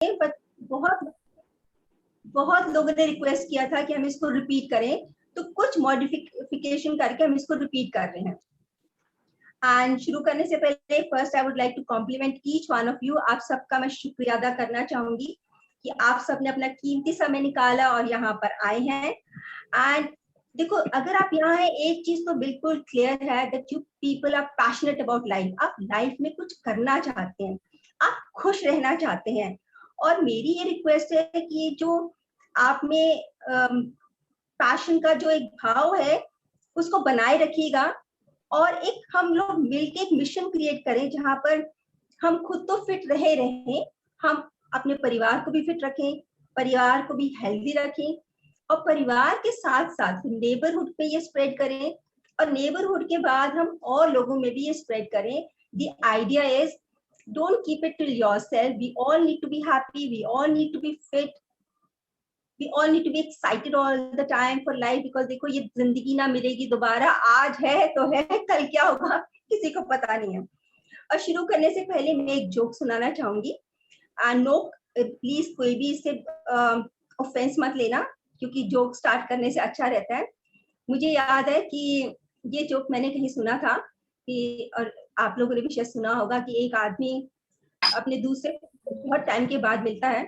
But बहुत बहुत लोगों ने रिक्वेस्ट किया था कि हम इसको रिपीट करें, तो कुछ मॉडिफिकेशन करके हम इसको रिपीट कर रहे हैं। एंड शुरू करने से पहले first I would like to compliment each one of you. आप सबका मैं शुक्रिया अदा करना चाहूंगी कि आप सबने अपना कीमती समय निकाला और यहाँ पर आए हैं। एंड देखो, अगर आप यहाँ हैं, एक चीज तो बिल्कुल क्लियर है that you people are passionate about life. आप लाइफ में कुछ करना चाहते हैं, आप खुश रहना चाहते हैं, और मेरी ये रिक्वेस्ट है कि जो आप में पैशन का जो एक भाव है उसको बनाए रखिएगा, और एक हम लोग मिलके एक मिशन क्रिएट करें जहां पर हम खुद तो फिट रहे, हम अपने परिवार को भी फिट रखें, परिवार को भी हेल्दी रखें, और परिवार के साथ साथ नेबरहुड पे ये स्प्रेड करें, और नेबरहुड के बाद हम और लोगों में भी ये स्प्रेड करें। The idea is don't keep it till yourself. We all need to be happy, we all need to be fit, we all need to be excited all the time for life, because देखो ये जिंदगी ना मिलेगी दोबारा, आज है तो है, कल क्या होगा किसी को पता नहीं है। और शुरू करने से पहले मैं एक जोक सुनाना चाहूंगी, एंड नो प्लीज कोई भी इससे ऑफेंस मत लेना, क्योंकि जोक स्टार्ट करने से अच्छा रहता है। मुझे याद है कि ये जोक मैंने कहीं सुना था कि, और आप लोगों ने भी शायद सुना होगा, कि एक आदमी अपने दोस्त से बहुत टाइम के बाद मिलता है,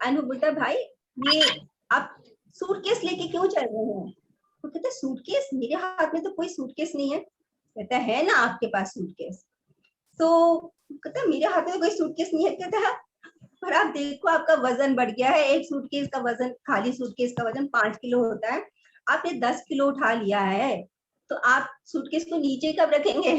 एंड वो बोलता है, भाई ये आप सूटकेस लेके क्यों चल रहे हैं? वो कहता है, सूटकेस? मेरे हाथ में तो कोई सूटकेस नहीं है। कहता है ना आपके पास सूटकेस? तो कहता है, मेरे हाथ में कोई सूटकेस नहीं है। कहता है, पर आप देखो आपका वजन बढ़ गया है, एक सूटकेस का वजन, खाली सूटकेस का वजन 5 किलो होता है, आपने 10 किलो उठा लिया है, तो आप सूटकेस को नीचे कब रखेंगे?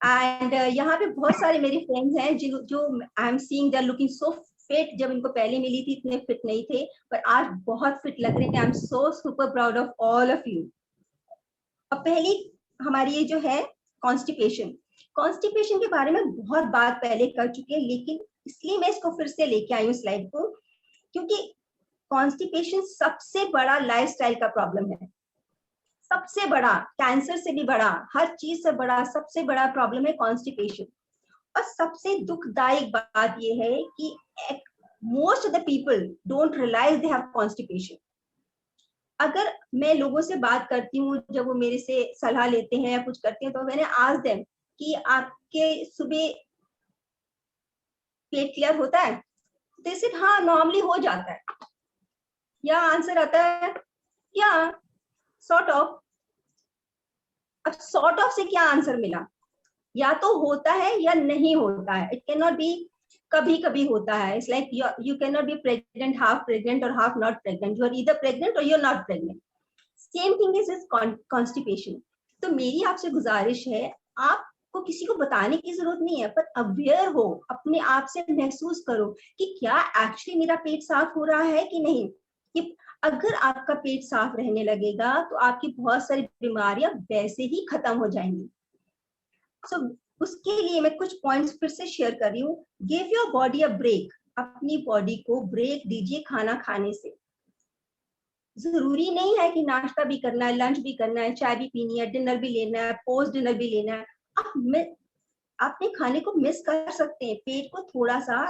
एंड यहाँ पे बहुत सारे मेरे फ्रेंड्स हैं जो I am seeing they are looking so fit. जब इनको पहले मिली थी इतने फिट नहीं थे, पर आज बहुत फिट लग रहे हैं। I am so super proud of all of you. अब पहली हमारी ये जो है कॉन्स्टिपेशन, कॉन्स्टिपेशन के बारे में बहुत बात पहले कर चुके हैं, लेकिन इसलिए मैं इसको फिर से लेके आई हूँ स्लाइड को, क्योंकि कॉन्स्टिपेशन सबसे बड़ा लाइफस्टाइल का प्रॉब्लम है, सबसे बड़ा, कैंसर से भी बड़ा, हर चीज से बड़ा, सबसे बड़ा प्रॉब्लम है कॉन्स्टिपेशन। और सबसे दुखदायक बात यह है कि most of the people don't realise they have constipation. अगर मैं लोगों से बात करती हूँ, जब वो मेरे से सलाह लेते हैं या कुछ करते हैं, तो मैंने आज देम कि आपके सुबह पेट क्लियर होता है? तो इसे हाँ नॉर्मली हो जाता है, या आंसर आता है या सॉर्ट ऑफ। अब सॉर्ट ऑफ से क्या आंसर मिला? या तो होता है या नहीं होता है। इट कैन नॉट बी कभी कभी होता है। It's like you can not be pregnant, half pregnant और half not pregnant, you are either pregnant और you are not pregnant. Same thing is constipation. तो मेरी आपसे गुजारिश है, आपको किसी को बताने की जरूरत नहीं है, पर अवेयर हो, अपने आप से महसूस करो कि क्या एक्चुअली मेरा पेट साफ हो रहा है कि नहीं। कि अगर आपका पेट साफ रहने लगेगा तो आपकी बहुत सारी बीमारियां वैसे ही खत्म हो जाएंगी। सो उसके लिए मैं कुछ पॉइंट्स फिर से शेयर कर रही हूँ। Give your body a break, अपनी बॉडी को ब्रेक दीजिए खाना खाने से। जरूरी नहीं है कि नाश्ता भी करना है, लंच भी करना है, चाय भी पीनी है, डिनर भी लेना है, पोस्ट डिनर भी लेना है। आप अपने खाने को मिस कर सकते हैं। पेट को थोड़ा सा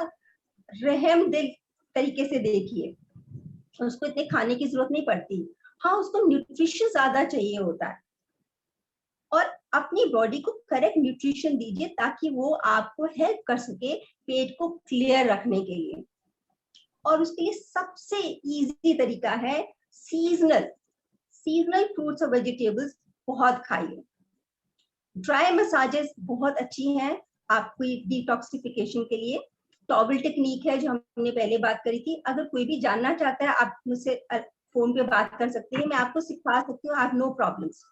रहम दिल तरीके से देखिए, उसको इतने खाने की जरूरत नहीं पड़ती। हाँ, उसको न्यूट्रिशन ज्यादा चाहिए होता है, और अपनी बॉडी को करेक्ट न्यूट्रिशन दीजिए ताकि वो आपको हेल्प कर सके पेट को क्लियर रखने के लिए। और उसके लिए सबसे इजी तरीका है सीजनल फ्रूट्स और वेजिटेबल्स बहुत खाइए। ड्राई मसाजेस बहुत अच्छी हैं आपको डिटॉक्सिफिकेशन के लिए। टॉवल टेक्निक है जो हमने पहले बात करी थी। अगर कोई भी जानना चाहता है, आप मुझसे फोन पे बात कर सकते हैं, मैं आपको सिखा सकती हूँ, I have no problems.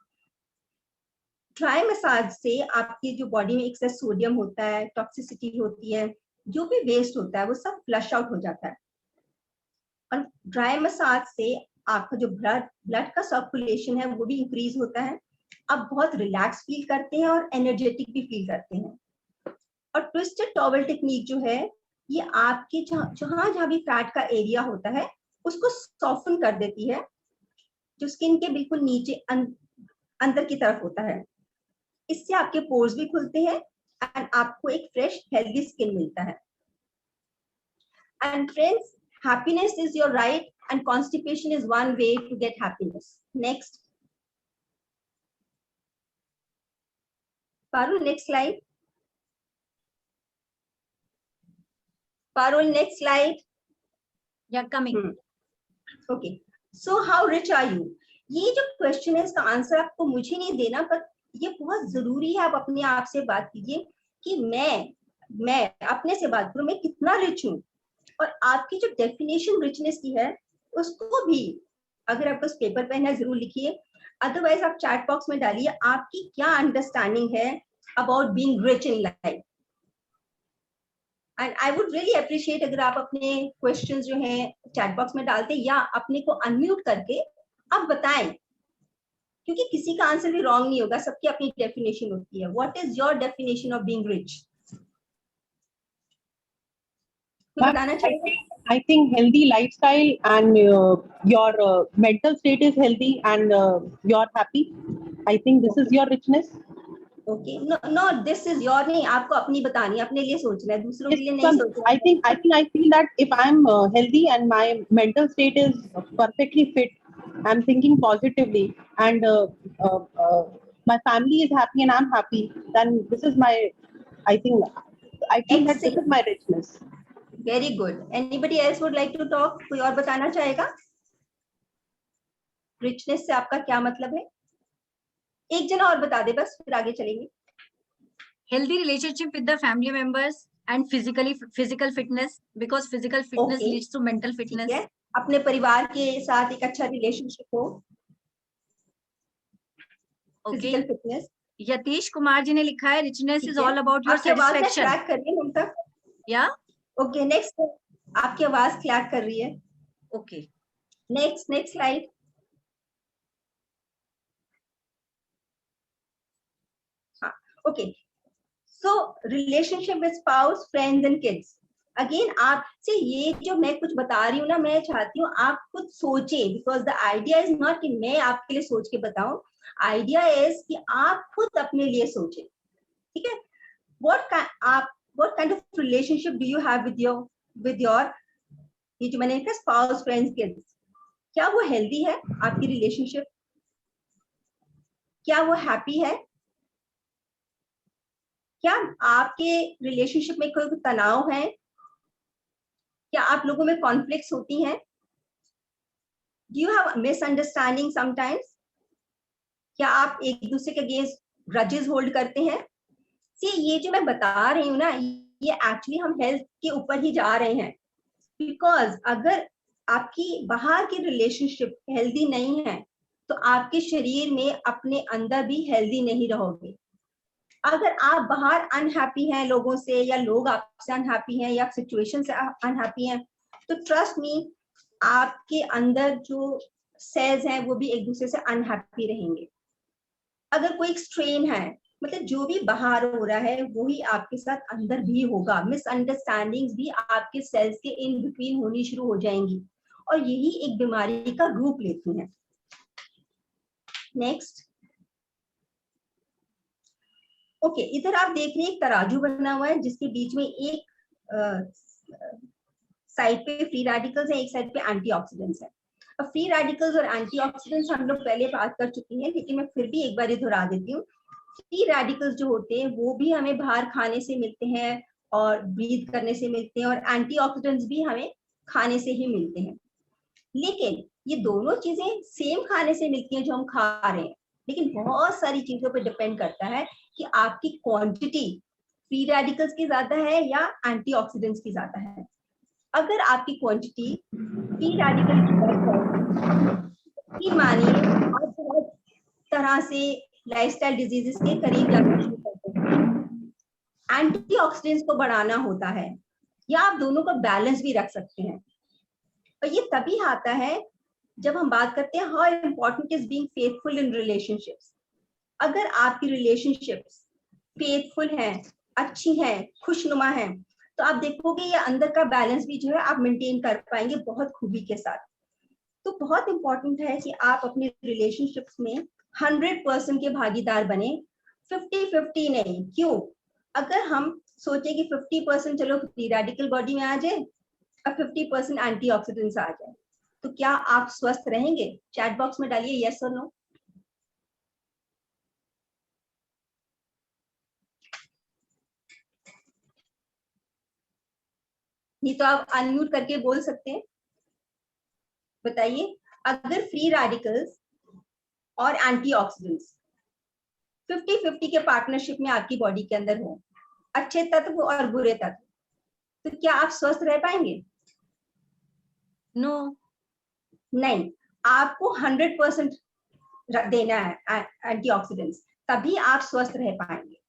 Dry massage से आपकी जो बॉडी में एक्सेस सोडियम होता है, टॉक्सिसिटी होती है, जो भी वेस्ट होता है, वो सब फ्लश आउट हो जाता है। और ड्राई मसाज से आपका जो ब्लड का सर्कुलेशन है वो भी इंक्रीज होता है। आप बहुत रिलैक्स फील करते हैं और एनर्जेटिक भी फील करते हैं। और ट्विस्टेड टॉवल टेक्निक जो है, ये आपके जहां जहां भी फैट का एरिया होता है उसको सॉफ्टन कर देती है, जो स्किन के बिल्कुल नीचे अंदर की तरफ होता है। इससे आपके पोर्स भी खुलते हैं एंड आपको एक फ्रेश हेल्दी स्किन मिलता है। And friends, happiness is your right and constipation is one way to get happiness. Next Parul, next slide. Parul, next slide. Yeah coming. Okay, so how rich are you? ये जो question है इसका answer आपको मुझे नहीं देना, पर ये बहुत जरूरी है। आप अपने आप से बात कीजिए कि मैं अपने से बात करूं, मैं कितना रिच हूं। और आपकी जो डेफिनेशन रिचनेस की है उसको भी अगर आपको पेपर पेन है जरूर लिखिए, अदरवाइज आप चैट बॉक्स में डालिए आपकी क्या अंडरस्टैंडिंग है about being rich in life. And I would really appreciate अगर आप अपने क्वेश्चंस जो हैं चैट बॉक्स में डालते या अपने को अनम्यूट करके आप बताएं, क्योंकि किसी का आंसर भी रॉन्ग नहीं होगा, सबकी अपनी डेफिनेशन होती है। What is your definition of being rich? बताना चाहिए। I think healthy lifestyle and your mental state is healthy and you're happy. I think this is your richness. Okay, no this is your, नहीं, आपको अपनी बतानी है, अपने लिए सोचना है, दूसरों के लिए नहीं सोचना। I feel that if I'm healthy and my mental state is perfectly fit, I'm thinking positively, and my family is happy and I'm happy, then this is my, I feel that this is my richness. Very good. Anybody else would like to talk? कोई और बताना चाहेगा richness से आपका क्या मतलब है? एक जना और बता दे बस, फिर आगे चलेंगे। Healthy relationship with the family members and physical fitness, because physical fitness leads to mental fitness. ठीक है, अपने परिवार के साथ एक अच्छा रिलेशनशिप हो। Physical fitness. यतीश कुमार जी ने लिखा है richness is all about your satisfaction. क्लैक कर रही है ममता? या ओके, नेक्स्ट। आपकी आवाज क्लैक कर रही है। Okay, next slide. Okay, so relationship with spouse, friends and kids. Again आपसे ये जो मैं कुछ बता रही हूँ ना, मैं चाहती हूँ आप खुद सोचे, because the idea is not कि मैं आपके लिए सोच के बताऊं, आइडिया इज कि आप खुद अपने लिए सोचे। ठीक है, what kind of relationship do you have with your ये जो मैंने लिखा स्पाउस, फ्रेंड्स, किड्स, क्या वो हेल्दी है? आपकी रिलेशनशिप क्या वो हैप्पी है? क्या आपके रिलेशनशिप में कोई तनाव है? क्या आप लोगों में कॉन्फ्लिक्ट्स होती हैं? Do you have misunderstanding sometimes? क्या आप एक दूसरे के अगेंस्ट ग्रजेस होल्ड करते हैं? See, ये जो मैं बता रही हूँ ना, ये एक्चुअली हम हेल्थ के ऊपर ही जा रहे हैं, बिकॉज अगर आपकी बाहर की रिलेशनशिप हेल्दी नहीं है तो आपके शरीर में अपने अंदर भी हेल्दी नहीं रहोगे। अगर आप बाहर अनहैप्पी हैं लोगों से, या लोग आपसे अनहैप्पी हैं, या सिचुएशन से अनहैप्पी हैं, तो ट्रस्ट मी, आपके अंदर जो सेल्स हैं वो भी एक दूसरे से अनहैप्पी रहेंगे। अगर कोई स्ट्रेन है, मतलब जो भी बाहर हो रहा है वही आपके साथ अंदर भी होगा। मिसअंडरस्टैंडिंग्स भी आपके सेल्स के इन बिटवीन होनी शुरू हो जाएंगी, और यही एक बीमारी का रूप लेती है। नेक्स्ट। ओके, इधर आप देख रहे हैं एक तराजू बना हुआ है जिसके बीच में एक साइड पे फ्री रेडिकल्स है, एक साइड पे एंटीऑक्सीडेंट्स है। अब फ्री रेडिकल्स और एंटीऑक्सीडेंट्स हम लोग पहले बात कर चुके हैं, लेकिन मैं फिर भी एक बार दोहरा देती हूँ। फ्री रेडिकल्स जो होते हैं वो भी हमें बाहर खाने से मिलते हैं और ब्रीथ करने से मिलते हैं, और एंटीऑक्सीडेंट्स भी हमें खाने से ही मिलते हैं। लेकिन ये दोनों चीजें सेम खाने से मिलती हैं जो हम खा रहे हैं, लेकिन बहुत सारी चीजों पर डिपेंड करता है कि आपकी क्वांटिटी फ्री रेडिकल्स की ज्यादा है या एंटीऑक्सीडेंट्स की ज्यादा है। अगर आपकी क्वांटिटी फ्री रेडिकल की मानिए, आप बहुत तरह से लाइफस्टाइल डिजीजेस के करीब जाना शुरू करते हैं। एंटीऑक्सीडेंट्स को बढ़ाना होता है, या आप दोनों का बैलेंस भी रख सकते हैं। और ये तभी आता है जब हम बात करते हैं how important is being faithful in relationships. अगर आपकी रिलेशनशिप्स फेथफुल हैं, अच्छी हैं, खुशनुमा हैं, तो आप देखोगे ये अंदर का बैलेंस भी जो है आप मेंटेन कर पाएंगे बहुत खूबी के साथ। तो बहुत इंपॉर्टेंट है कि आप अपनी रिलेशनशिप्स में 100% के भागीदार बने, 50-50 नहीं। क्यों? अगर हम सोचे कि 50% चलो फ्री रेडिकल बॉडी में आ जाए और 50% एंटीऑक्सीडेंट्स आ जाए, तो क्या आप स्वस्थ रहेंगे? चैट बॉक्स में डालिए यस और नो। ये तो आप अनम्यूट करके बोल सकते हैं। बताइए, अगर फ्री रेडिकल्स और एंटीऑक्सीडेंट्स 50-50 के पार्टनरशिप में आपकी बॉडी के अंदर हो, अच्छे तत्व और बुरे तत्व, तो क्या आप स्वस्थ रह पाएंगे? नो। नहीं, आपको 100% देना है एंटीऑक्सीडेंट्स, तभी आप स्वस्थ रह पाएंगे।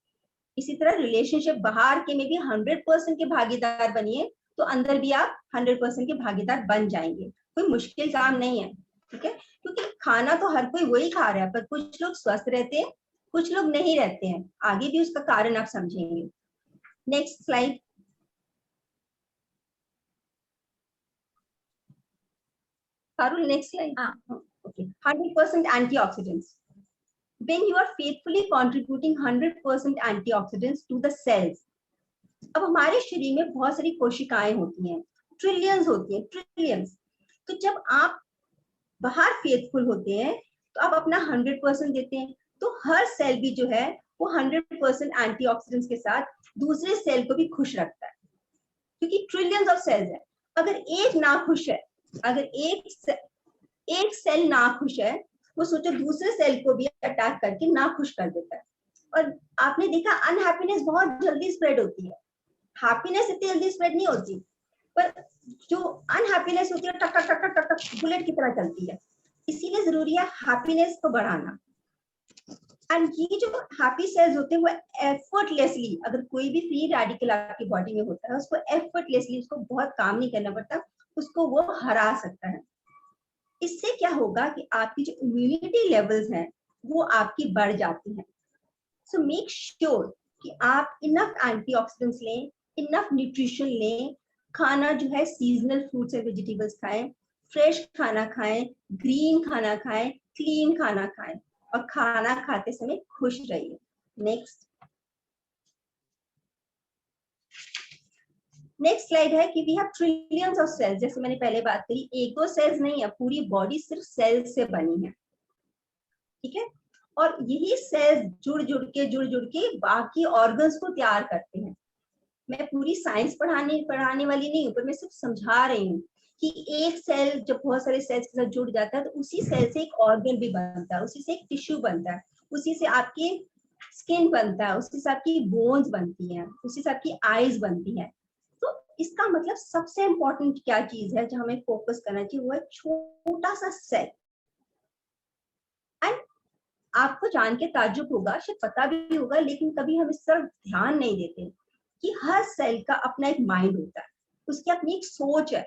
इसी तरह रिलेशनशिप बाहर के में भी 100% के भागीदार बनिए, तो अंदर भी आप 100% के भागीदार बन जाएंगे। कोई मुश्किल काम नहीं है, ठीक है? क्योंकि खाना तो हर कोई वही खा रहा है, पर कुछ लोग स्वस्थ रहते हैं, कुछ लोग नहीं रहते हैं। आगे भी उसका कारण आप समझेंगे। Next slide. Parul next slide. Okay, 100% antioxidants. When you are faithfully contributing 100% antioxidants to the cells, अब हमारे शरीर में बहुत सारी कोशिकाएं होती हैं, ट्रिलियंस होती हैं, ट्रिलियंस। तो जब आप बाहर फेथफुल होते हैं तो आप अपना 100% देते हैं, तो हर सेल भी जो है वो 100% एंटीऑक्सीडेंट्स के साथ दूसरे सेल को भी खुश रखता है, क्योंकि ट्रिलियंस ऑफ सेल्स है। अगर एक ना खुश है, अगर एक सेल ना खुश है, वो सोचो दूसरे सेल को भी अटैक करके ना खुश कर देता है। और आपने देखा अनहैप्पीनेस बहुत जल्दी स्प्रेड होती है, हैप्पीनेस इतनी जल्दी स्प्रेड नहीं होती, पर जो अनहैप्पीनेस होती है टक टक टक टक टक बुलेट की तरह चलती है। इसीलिए जरूरी है हैप्पीनेस को बढ़ाना। एंड ये जो हैप्पी सेल्स होते हैं वो एफर्टलेसली, अगर कोई भी फ्री रेडिकल आपकी बॉडी में होता है, उसको एफर्टलेसली, उसको बहुत काम नहीं करना पड़ता, उसको वो हरा सकता है। इससे क्या होगा कि आपकी जो इम्यूनिटी लेवल्स हैं वो आपकी बढ़ जाती हैं। सो मेक श्योर कि आप इनफ एंटीऑक्सीडेंट्स लें, इनफ न्यूट्रिशन लें, खाना जो है सीजनल फ्रूट्स एंड वेजिटेबल्स खाएं, फ्रेश खाना खाएं, ग्रीन खाना खाएं, क्लीन खाना खाएं, और खाना खाते समय खुश रहिए। नेक्स्ट स्लाइड है कि we have trillions of cells. जैसे मैंने पहले बात करी, एक दो सेल्स नहीं है, पूरी बॉडी सिर्फ सेल्स से बनी है, ठीक है? और यही सेल्स जुड़ जुड़ के बाकी ऑर्गन्स को तैयार करते हैं। मैं पूरी साइंस पढ़ाने वाली नहीं हूँ, पर मैं सिर्फ समझा रही हूँ कि एक सेल जब बहुत सारे सेल्स के साथ जुड़ जाता है तो उसी सेल से एक ऑर्गन भी बनता है, उसी से एक टिश्यू बनता है, उसी से आपकी स्किन बनता है, उसी से आपकी बोन्स बनती हैं, उसी से आपकी आईज बनती हैं। तो इसका मतलब सबसे इंपॉर्टेंट क्या चीज है जो हमें फोकस करना चाहिए, वो है छोटा सा सेल। एंड आपको जान के ताज्जुब होगा, शायद पता भी होगा, लेकिन कभी हम इस तरफ ध्यान नहीं देते कि हर सेल का अपना एक माइंड होता है, उसकी अपनी एक सोच है।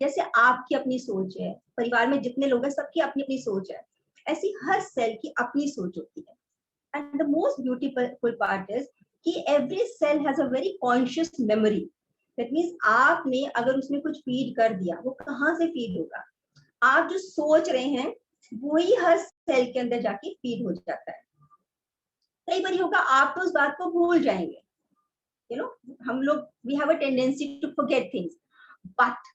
जैसे आपकी अपनी सोच है, परिवार में जितने लोग हैं सबकी अपनी अपनी सोच है, ऐसी हर सेल की अपनी सोच होती है। And the most beautiful part is कि every cell has a very conscious memory. That means आपने अगर उसमें कुछ फीड कर दिया, वो कहाँ से फीड होगा? आप जो सोच रहे हैं वही हर सेल के अंदर जाके फीड हो जाता है। कई बार होगा आप तो उस बात को भूल जाएंगे, हम लोग we have a tendency to forget things, but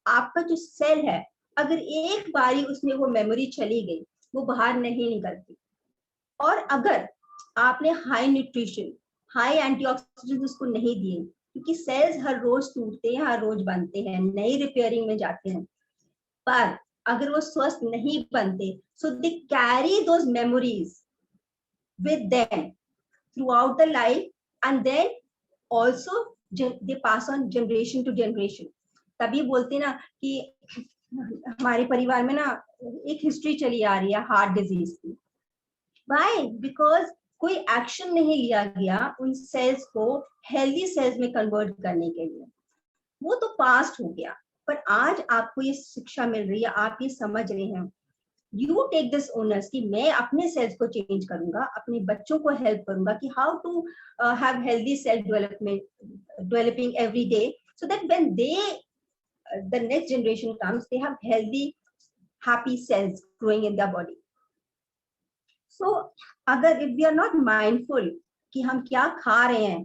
आपका जो सेल है, अगर एक बारी उसमें वो मेमोरी चली गई, वो बाहर नहीं निकलती। और अगर आपने हाई न्यूट्रिशन, हाई एंटीऑक्सीडेंट्स उसको नहीं दिए, क्योंकि सेल्स हर रोज टूटते हैं, हर रोज बनते हैं, नई रिपेयरिंग में जाते हैं, पर अगर वो स्वस्थ नहीं बनते, so they carry those memories with them throughout the life, and then also they pass on generation to generation. तभी बोलते ना कि हमारे परिवार में ना एक हिस्ट्री चली आ रही है हार्ट डिजीज की। Why? Because कोई एक्शन नहीं लिया गया उन सेल्स को हेल्दी सेल्स में कन्वर्ट करने के लिए, वो तो पास्ट हो गया। पर आज आपको ये शिक्षा मिल रही है, आप ये समझ रहे हैं, यू टेक दिस ओनर्स कि मैं अपने सेल्स को चेंज करूंगा, अपने बच्चों को हेल्प करूंगा कि how to have healthy cell developing every day, so that when they the next generation comes, they have healthy happy cells growing in their body. So अगर if we are not mindful कि हम क्या खा रहे हैं,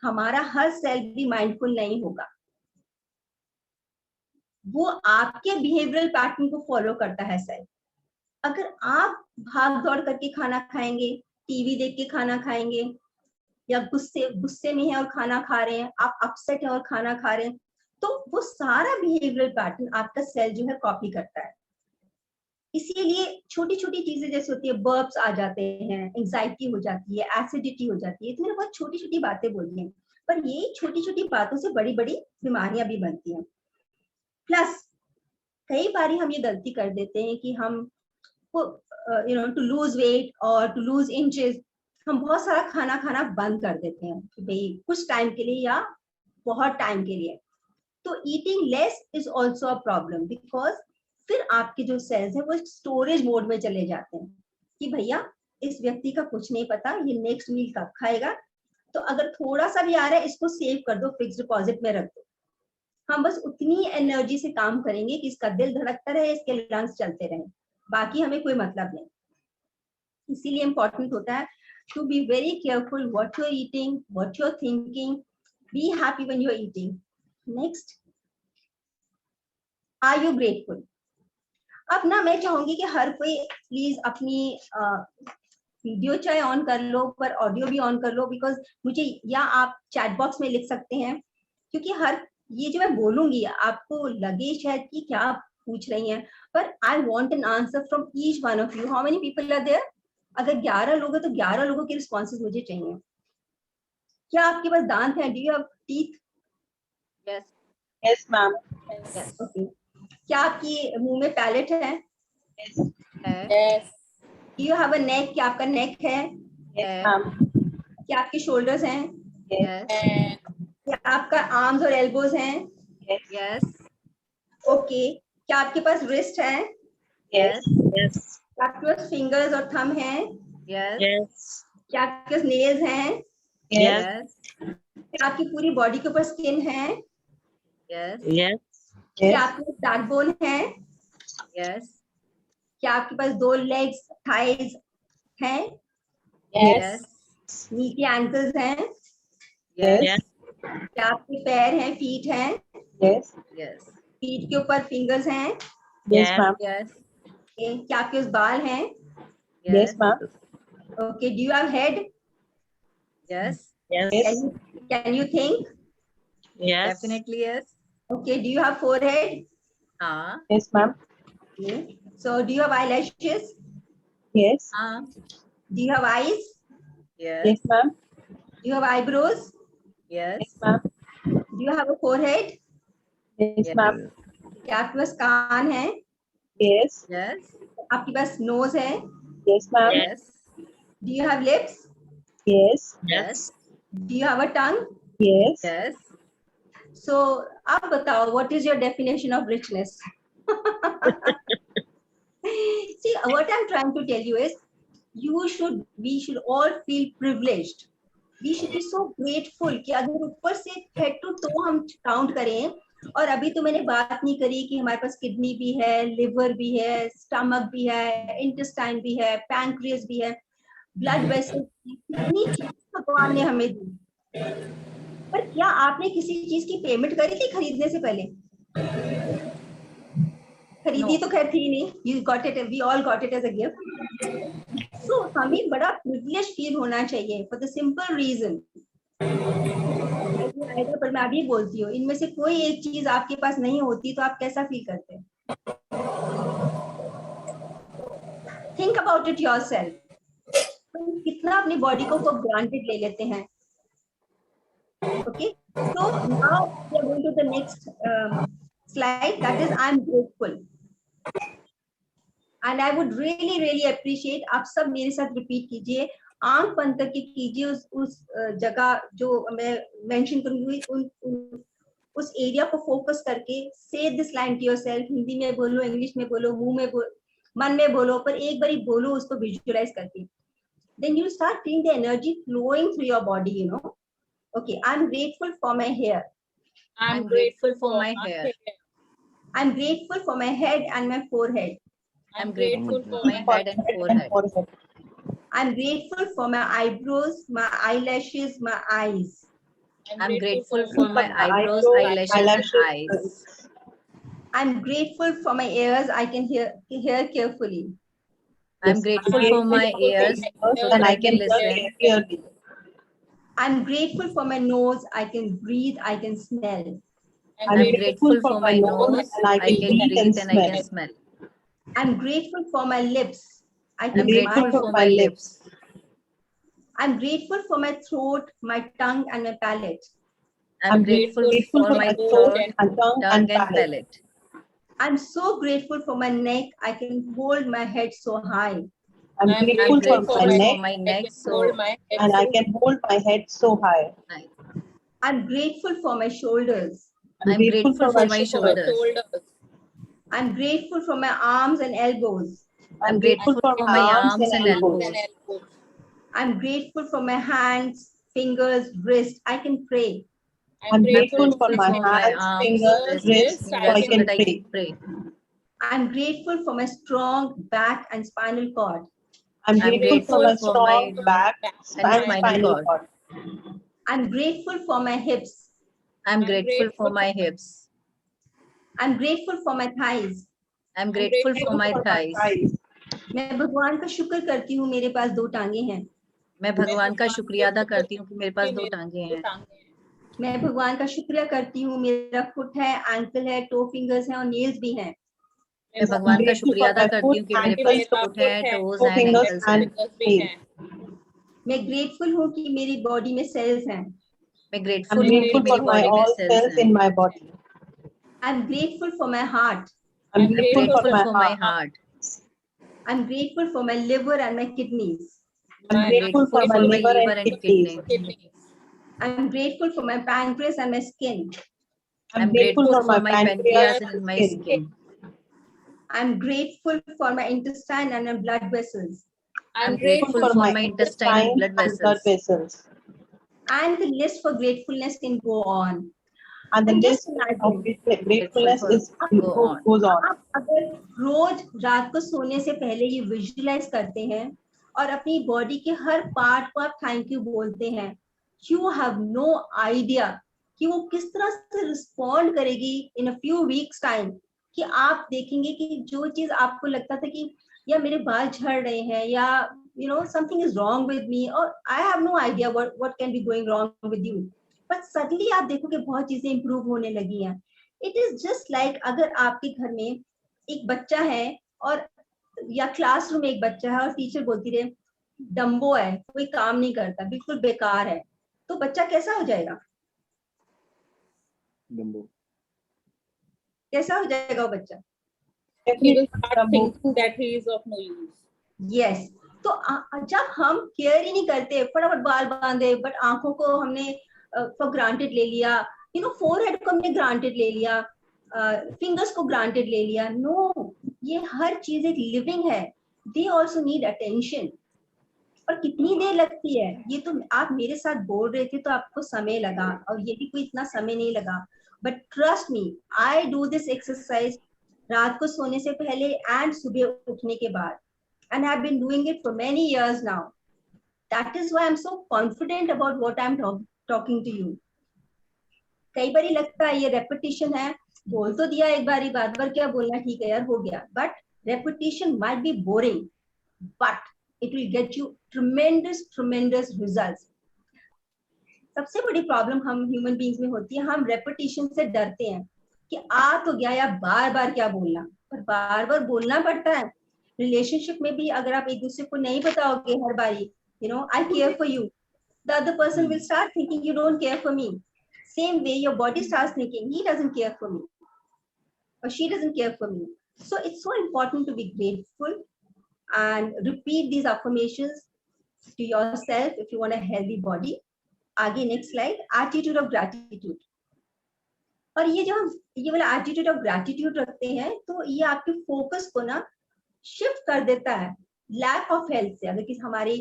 हमारा हर cell भी mindful नहीं होगा, वो आपके बिहेवियरल पैटर्न को फॉलो करता है सेल। अगर आप भाग दौड़ करके खाना खाएंगे, टीवी देख के खाना खाएंगे, या गुस्से में है और खाना खा रहे हैं, आप अपसेट है और खाना खा रहे हैं, तो वो सारा बिहेवियरल पैटर्न आपका सेल जो है कॉपी करता है। इसीलिए छोटी छोटी चीजें जैसे होती है, बर्ब्स आ जाते हैं, एंजाइटी हो जाती है, एसिडिटी हो जाती है, तो मैंने बहुत छोटी छोटी बातें बोली हैं, पर यही छोटी छोटी बातों से बड़ी बड़ी बीमारियां भी बनती हैं। प्लस कई बार हम ये गलती कर देते हैं कि हम टू लूज वेट और टू लूज इंचेस हम बहुत सारा खाना खाना बंद कर देते हैं कि भाई कुछ टाइम के लिए या बहुत टाइम के लिए। तो eating less is also a problem, because फिर आपके जो सेल्स है वो स्टोरेज मोड में चले जाते हैं कि भैया इस व्यक्ति का कुछ नहीं पता, ये नेक्स्ट मील कब खाएगा, तो अगर थोड़ा सा भी आ रहा है इसको सेव कर दो, फिक्स डिपॉजिट में रख दो। हम बस उतनी एनर्जी से काम करेंगे कि इसका दिल धड़कता रहे, इसके लंग्स चलते रहे, बाकी हमें कोई मतलब नहीं। इसीलिए इम्पोर्टेंट होता है to be very careful what you're eating, what you're thinking. Be happy when you're eating. Next, are you grateful? अब ना मैं चाहूंगी कि हर कोई प्लीज अपनी वीडियो चाहे ऑन कर लो, पर ऑडियो भी ऑन कर लो, बिकॉज मुझे, या आप चैट बॉक्स में लिख सकते हैं, क्योंकि हर ये जो मैं बोलूंगी आपको लगे शायद कि क्या पूछ रही हैं, पर I want an answer from each one of you. How many people are there? अगर 11 लोग हैं तो 11 लोगों के रिस्पॉन्सेज मुझे चाहिए। क्या आपके पास दांत है? Do you have teeth? Yes. Yes, ma'am. Yes. Okay. क्या आपकी मुंह में पैलेट है? Yes. Yes. Do you have a neck? क्या आपका नेक है? Yes, ma'am. क्या आपके शोल्डर्स हैं? Yes. क्या आपका आर्म्स और एल्बोज हैं? Yes. Yes. ओके। क्या आपके पास रिस्ट है? Yes. Yes. क्या आपके पास फिंगर्स और थंब हैं? Yes. Yes. क्या आपके पास नेल्स हैं? Yes. Yes. क्या आपकी पूरी बॉडी के ऊपर स्किन है? Yes. Yes. क्या आपके पास बैकबोन है? Yes. क्या आपके पास 2 लेग्स, थाइज हैं? Yes. नीचे एंकल्स हैं? Yes. क्या आपके पैर हैं, फीट हैं? Yes. Yes. फीट के ऊपर फिंगर्स हैं? Yes, ma'am. Yes. क्या आपके पास बाल हैं? Yes, ma'am. Okay. Do you have head? Yes. Yes. Can you think? Yes. Definitely yes. Okay. Do you have forehead? हाँ. Yes, ma'am. So do you have eyelashes? Yes. हाँ. Do you have eyes? Yes. Yes, ma'am. Do you have eyebrows? Yes. Yes, ma'am. Do you have a forehead? Yes, Yes. ma'am. क्या आपके पास कान है? Yes. Yes. आपके पास nose है? Yes, ma'am. Yes. Do you have lips? Yes. Yes. Do you have a tongue? Yes. Yes. So आप बताओ, what is your definition of richness? See, what I'm trying to tell you is, we should all feel privileged. We should be so grateful कि अगर ऊपर से head to toe हम count करें, और अभी तो मैंने बात नहीं करी कि हमारे पास किडनी भी है, लिवर भी है, स्टमक भी है, इंटेस्टाइन भी है, पैंक्रियास भी है, ब्लड वेसल, कितनी चीज भगवान ने हमें दी। पर क्या आपने किसी चीज की पेमेंट करी थी खरीदने से पहले? खरीदी No. तो खैर थी नहीं, you got it, we all got it as a gift. So हमें बड़ा privilege फील होना चाहिए for the simple reason. पर मैं अभी बोलती हूँ, इनमें से कोई एक चीज आपके पास नहीं होती तो आप कैसा फील करते हैं? Think about it yourself. कितना अपनी बॉडी को ग्रांटेड ले लेते हैं? Okay, so now we are going to the next slide, that is I'm grateful. And I would really appreciate आप सब मेरे साथ रिपीट कीजिए, आंख बंद करके कीजिए, उस जगह जो मैं मेंशन करूंगी, उस एरिया को फोकस करके से this line to yourself. Hindi में बोलो, इंग्लिश में बोलो, मुंह में बोलो, मन में बोलो, पर एक बार बोलो उसको विजुअलाइज करके। Then you start feeling the energy flowing through your body, you know. Okay, I'm grateful for my hair. I'm grateful for my hair. I'm grateful for my head and my forehead. I'm grateful for my head and forehead. I'm grateful for my eyebrows, my eyelashes, my eyes. I'm grateful for my eyebrows, eyelashes, and eyes. I'm grateful for my ears. I can hear carefully. I'm grateful for my ears so that I can listen. clearly. I'm grateful for my nose. I can breathe. I can smell. I'm grateful for my nose. I can breathe and I smell. can smell. I'm grateful for my lips. I I'm can grateful smile. for my lips. I'm grateful for my throat, my tongue, and my palate. I'm grateful for my throat, tongue, and palate. I'm so grateful for my neck. I can hold my head so high. I'm grateful for my neck so and I can hold my head so high. high. I'm grateful for my shoulders. I'm grateful for my shoulders. I'm grateful for my arms and elbows. I'm grateful for my arms and elbows. I'm grateful for my hands, fingers, wrists. I can pray. I'm grateful for my arms, hands, fingers, wrists, so I can pray. I'm grateful for my strong back and spinal cord. I'm grateful for my strong back and spinal cord. I'm grateful for my hips. I'm grateful for my hips. I'm grateful for my thighs. I'm grateful for my thighs. मैं भगवान का शुक्र करती हूँ मेरे पास 2 टांगे हैं. मैं भगवान का शुक्रिया अदा करती हूँ कि मेरे पास 2 टांगे हैं. मैं भगवान का शुक्रिया करती हूँ मेरा फुट है, एंकल है, टो फिंगर्स हैं और नेल्स भी हैं. मैं भगवान का शुक्रिया अदा करती हूँ कि मेरे पास फुट है, टोज हैं, एंकल्स हैं. मैं ग्रेटफुल हूँ कि मेरी बॉडी में सेल्स हैं. मैं ग्रेटफुल हूँ कि मेरी बॉडी में सेल्स हैं. I'm grateful for my heart. I'm grateful for my heart. I'm grateful for my liver and my kidneys. I'm grateful for my liver and kidneys. I'm grateful for my pancreas and my skin. I'm grateful for my pancreas and my skin. I'm grateful for my intestine and my blood vessels. I'm grateful for my intestine and blood vessels. And the list for gratefulness can go on. And the list of gratefulness goes on. आप अगर रोज रात को सोने से पहले ये visualise करते हैं और अपनी बॉडी के हर पार्ट को आप थैंक यू बोलते हैं, you have no idea कि वो किस तरह से रिस्पॉन्ड करेगी in a few weeks time. कि आप देखेंगे कि जो चीज आपको लगता था कि या मेरे बाल झड़ रहे हैं या you know something is wrong with me or I have no idea what can be going wrong with you. But suddenly आप देखोगे बहुत चीजें इंप्रूव होने लगी हैं. इट इज जस्ट लाइक अगर आपके घर में एक बच्चा है और या क्लासरूम में एक बच्चा है और टीचर बोलती रहे डम्बो है, कोई काम नहीं करता, बिल्कुल बेकार है, तो बच्चा कैसा हो जाएगा? डम्बो. कैसा हो जाएगा वो बच्चा? He will start thinking that he is of no use. Yes. तो जब हम केयर ही नहीं करते, फटाफट बाल बांधे, बट आंखों को हमने फॉर ग्रांटेड ले लिया, यू नो फोरहेड को हमने ग्रांटेड ले लिया, फिंगर्स को ग्रांटेड ले लिया. नो, ये हर चीज एक लिविंग है. They also need attention. और कितनी देर लगती है? ये तो आप मेरे साथ बोल रहे थे तो आपको समय लगा और ये भी कोई इतना समय नहीं लगा. But trust me, I do this exercise रात को सोने से पहले एंड सुबह उठने के बाद. And I've been doing it for many years now. That is why I'm so confident about what I'm talking to you. कई बार लगता है ये repetition है, बोल तो दिया एक बार ही, बार क्या बोलना, ठीक है यार हो गया. But repetition might be boring, but it will get you tremendous results. सबसे बड़ी प्रॉब्लम हम ह्यूमन बीइंग्स में होती है, हम repetition से डरते हैं कि आ तो गया या बार क्या बोलना, पर बार बोलना पड़ता है. रिलेशनशिप में भी अगर आप एक दूसरे को नहीं बताओगे हर बारी, you know, I care for you, the other person will start thinking you don't care for me. Same way your body starts thinking he doesn't care for me or she doesn't care for me. So it's so important to be grateful and repeat these affirmations to yourself if you want a healthy body. आगे next slide, attitude of gratitude. और ये जो हम ये वाला attitude of gratitude रखते हैं तो ये आपके फोकस को ना शिफ्ट कर देता है लैक ऑफ हेल्थ से. अगर किसी हमारी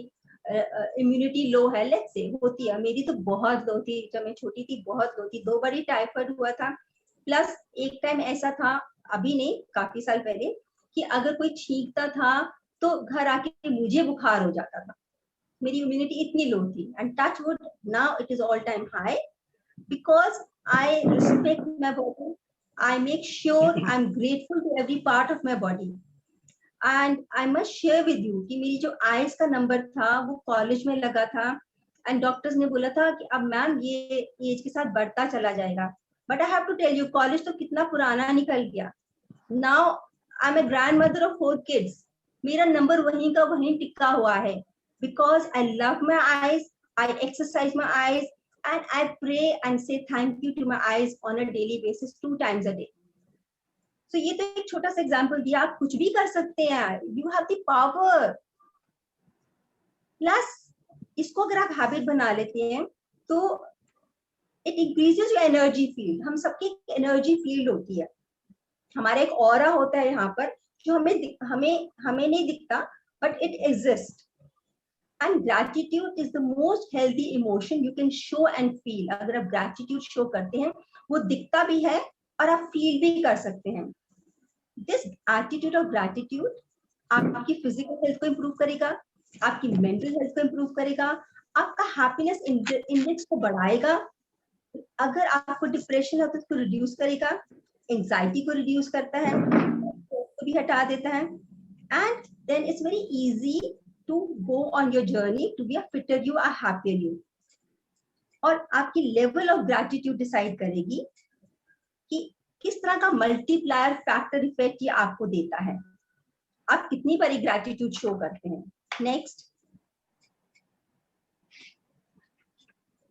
इम्यूनिटी लो है, लेट्स से होती है, मेरी तो बहुत लो थी जब मैं छोटी थी, बहुत लो थी, 2 बार टाइफाइड हुआ था, प्लस एक टाइम ऐसा था, अभी नहीं काफी साल पहले, कि अगर कोई छींकता था तो घर आके मुझे बुखार हो जाता था. मेरी इम्यूनिटी इतनी लो थी and touch wood now it is all time high. because I respect my body. I make sure I'm grateful to every part of my body. And I must share with you कि मेरी जो eyes का number था वो college में लगा था and doctors ने बोला था कि अब मैम ये एज के साथ बढ़ता चला जाएगा, but I have to tell you college तो कितना पुराना निकल गया. Now I am a grandmother of 4 kids. मेरा नंबर वहीं का वहीं टिका हुआ है because I love my eyes, I exercise my eyes and I pray and say thank you to my eyes on a daily basis 2 times a day. So ये तो एक छोटा सा एग्जाम्पल दिया, आप कुछ भी कर सकते हैं. You have the power. Plus इसको अगर आप हैबिट बना लेते हैं तो it increases your energy field. हम सबकी एनर्जी फील्ड होती है, हमारा एक ऑरा होता है यहाँ पर जो हमें नहीं दिखता but it exist. And gratitude is the most healthy emotion you can show and feel. अगर आप gratitude show करते हैं वो दिखता भी है और आप feel भी कर सकते हैं. This attitude of gratitude आपकी physical health को improve करेगा, आपकी mental health को improve करेगा, आपका happiness index को बढ़ाएगा. अगर आपको depression है तो उसको reduce करेगा, anxiety को reduce करता है, को भी हटा देता है. And then it's very easy to go on your journey to be a fitter you, a happier you. और आपकी लेवल ऑफ ग्रैटिट्यूड डिसाइड करेगी कि किस तरह का मल्टीप्लायर फैक्टर इफेक्ट ये आपको देता है, आप कितनी बारी ग्रैटिट्यूड शो करते हैं. Next,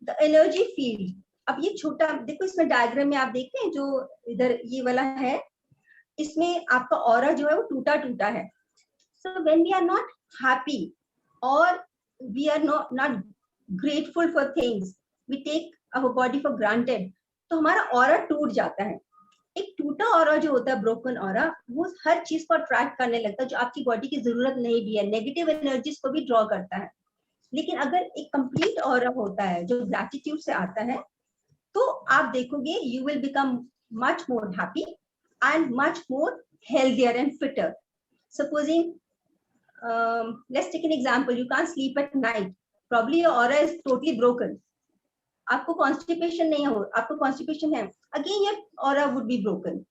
the energy field. अब ये छोटा देखो, इसमें डायग्राम में आप देखते हैं जो इधर ये वाला है, इसमें आपका ऑरा जो है वो टूटा टूटा है. So when we are not happy or we are not grateful for things, we take our body for granted, तो हमारा ऑरा टूट जाता है. एक टूटा ऑरा जो होता है, ब्रोकन ऑरा, वो हर चीज को अट्रैक्ट करने लगता है जो आपकी बॉडी की जरूरत नहीं भी है, नेगेटिव एनर्जीज को भी ड्रॉ करता है. लेकिन अगर एक कंप्लीट ऑरा होता है जो ग्रैटिट्यूड से आता है तो आप देखोगे you will become much more happy and much more healthier and fitter. Supposing let's take an example, you can't sleep at night, probably your aura is totally broken. आपको constipation नहीं हो, आपको constipation है, again your aura would be broken.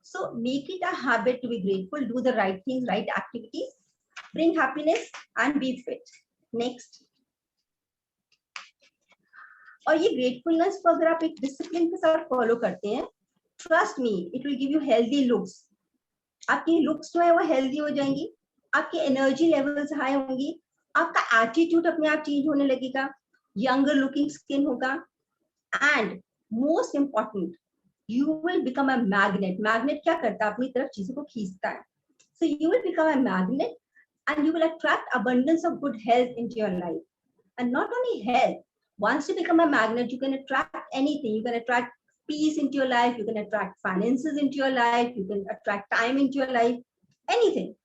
So make it a habit to be grateful, do the right things, right activities, bring happiness and be fit. Next, और ये gratefulness को अगर आप एक discipline के साथ follow करते हैं, trust me, it will give you healthy looks. आपकी looks जो है वो healthy हो जाएंगी, आपकी एनर्जी लेवल्स हाई होंगी, आपका एटीट्यूड अपने आप चेंज होने लगेगा, यंगर लुकिंग स्किन होगा, and most important you will become a magnet. Magnet क्या करता है, अपनी तरफ चीजों को खींचता है. So you will become a magnet and you will attract abundance of good health into your life. And not only health, once you become a magnet you can attract anything. You can attract peace into your life, you can attract finances into your life, you can attract time into your life, anything.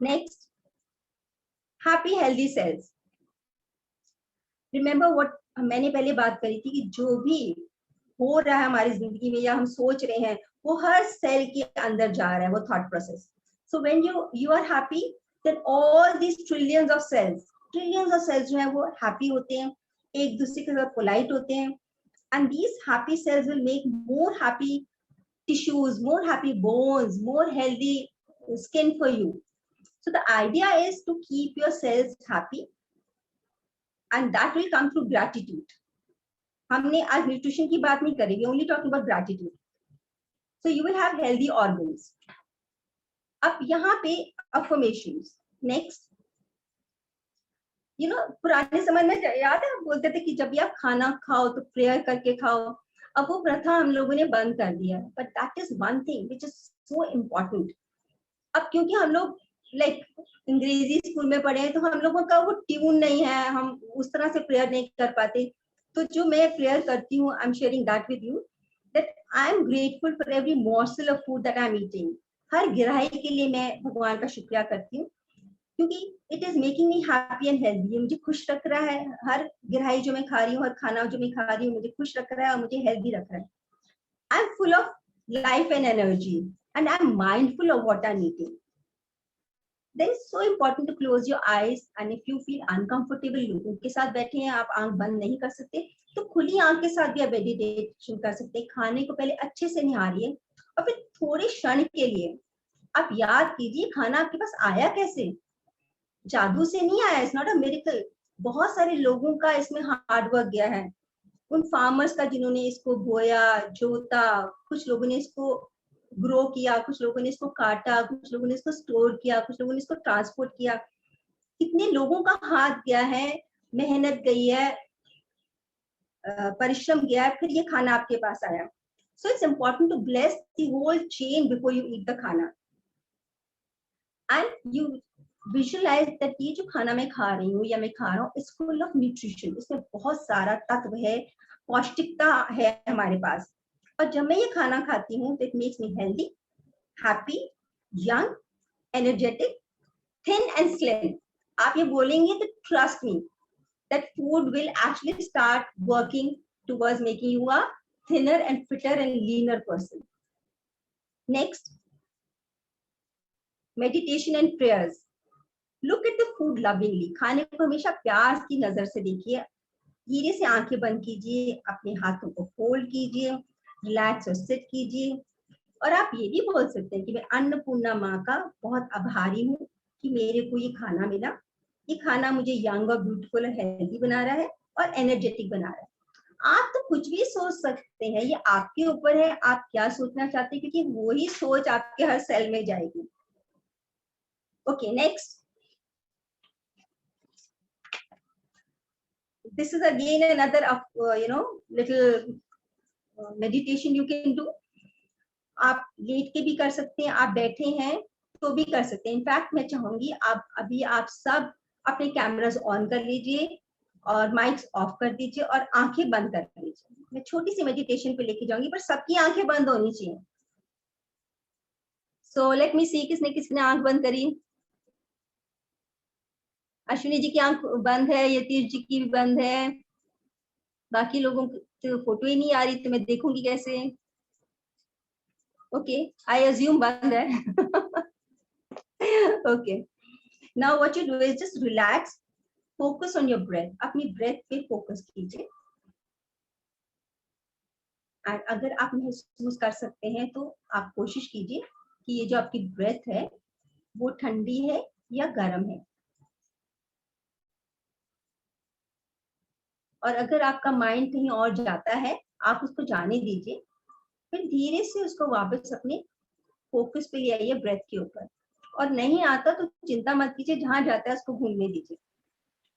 Next, happy healthy cells. Remember what मैंने पहले बात करी थी कि जो भी हो रहा है हमारी जिंदगी में या हम सोच रहे हैं वो हर सेल के अंदर जा रहा है, वो thought process. So when you are happy, then all these trillions of cells जो है वो happy होते हैं, एक दूसरे के साथ polite होते हैं, and these happy cells will make more happy tissues, more happy bones, more healthy skin for you. So the idea is to keep your cells happy, and that will come through gratitude. हमने आज nutrition की बात नहीं करी, we only talking about gratitude. So you will have healthy organs. अब यहाँ पे affirmations. Next, पुराने समय में याद है हम बोलते थे कि जब भी आप खाना खाओ तो प्रेयर करके खाओ. अब वो प्रथा हम लोगों ने बंद कर दिया. But that is one thing which is so important. अब क्योंकि हम लोग अंग्रेजी स्कूल में पढ़े हैं तो हम लोगों का वो ट्यून नहीं है, हम उस तरह से प्रेयर नहीं कर पाते. तो जो मैं प्रेयर करती हूँ, I am sharing that with you, that I am grateful for every morsel of food that I am eating. हर गिराई के लिए मैं भगवान का शुक्रिया करती हूँ क्योंकि it is making me happy and healthy. मुझे खुश रख रहा है, हर गिराई जो मैं खा रही हूँ, हर खाना जो मैं खा रही हूँ मुझे खुश रख रहा है और मुझे हेल्दी रख रहा है. I am full of life and energy and I am mindful of what I am eating. then it's so important to close your eyes, and if you feel uncomfortable, लोगों के साथ बैठे हैं, आप आंख बंद नहीं कर सकते, तो खुली आंख के साथ भी आप मेडिटेशन कर सकते हैं। खाने को पहले अच्छे से निहारिए और फिर थोड़े क्षण के लिए आप याद कीजिए खाना आपके पास आया कैसे। जादू से नहीं आया, इट्स नॉट अ मिरेकल। बहुत सारे लोगों का इसमें हार्ड वर्क गया है, उन फार्मर्स का जिन्होंने इसको बोया, जोता, कुछ लोगों ने इसको ग्रो किया, कुछ लोगों ने इसको काटा, कुछ लोगों ने इसको स्टोर किया, कुछ लोगों ने इसको ट्रांसपोर्ट किया। कितने लोगों का हाथ गया है, मेहनत गई है, परिश्रम गया है, फिर ये खाना आपके पास आया। So it's important to bless the whole chain before you eat the खाना, एंड यू विजुअलाइज दैट ये जो खाना मैं खा रही हूँ या मैं खा रहा हूँ, इट्स फुल ऑफ न्यूट्रिशन, इसमें बहुत सारा तत्व है, पौष्टिकता है हमारे पास। और जब मैं ये खाना खाती हूँ तो it makes me healthy, happy, young, energetic, thin and slim. आप ये बोलेंगे तो trust me that food will actually start working towards making you a thinner and fitter and leaner person. Next, meditation and prayers. Look at the food lovingly. खाने को हमेशा प्यार की नजर से देखिए, धीरे से आंखें बंद कीजिए, अपने हाथों को फोल्ड कीजिए, रिलैक्स और सिट कीजिए। और आप ये भी बोल सकते हैं कि मैं अन्नपूर्णा माँ का बहुत आभारी हूँ कि मेरे को ये खाना मिला, ये खाना मुझे यंग और ब्यूटीफुल और हेल्दी बना रहा है और एनर्जेटिक बना रहा है। आप तो कुछ भी सोच सकते हैं, ये आपके ऊपर है आप क्या सोचना चाहते हैं, क्योंकि वही सोच आपके हर सेल में जाएगी। Okay, next, this is again another of little meditation you can do. आप लेट के भी कर सकते हैं, आप बैठे हैं तो भी कर सकते हैं। इनफैक्ट मैं चाहूंगी आप सब अपने कैमरास ऑन कर लीजिए और माइक्स ऑफ कर दीजिए और आंखें बंद कर लीजिए। मैं छोटी सी मेडिटेशन पे लेके जाऊंगी, पर सबकी आंखें बंद होनी चाहिए। सो लेट मी सी, किसने किसने आंख बंद करी? अश्विनी जी की आंख बंद है, यतीश जी की भी बंद है, बाकी लोगों की तो फोटो ही नहीं आ रही, तो मैं देखूंगी कैसे? ओके, आई अज्यूम बंद है। Okay, now what you do is just relax, focus on your breath, अपनी ब्रेथ पे फोकस कीजिए। एंड अगर आप महसूस कर सकते हैं तो आप कोशिश कीजिए कि ये जो आपकी ब्रेथ है वो ठंडी है या गर्म है। और अगर आपका माइंड कहीं और जाता है, आप उसको जाने दीजिए, फिर धीरे से उसको वापस अपने फोकस पे ले आइए ब्रेथ के ऊपर। और नहीं आता तो चिंता मत कीजिए, जहां जाता है उसको घूमने दीजिए।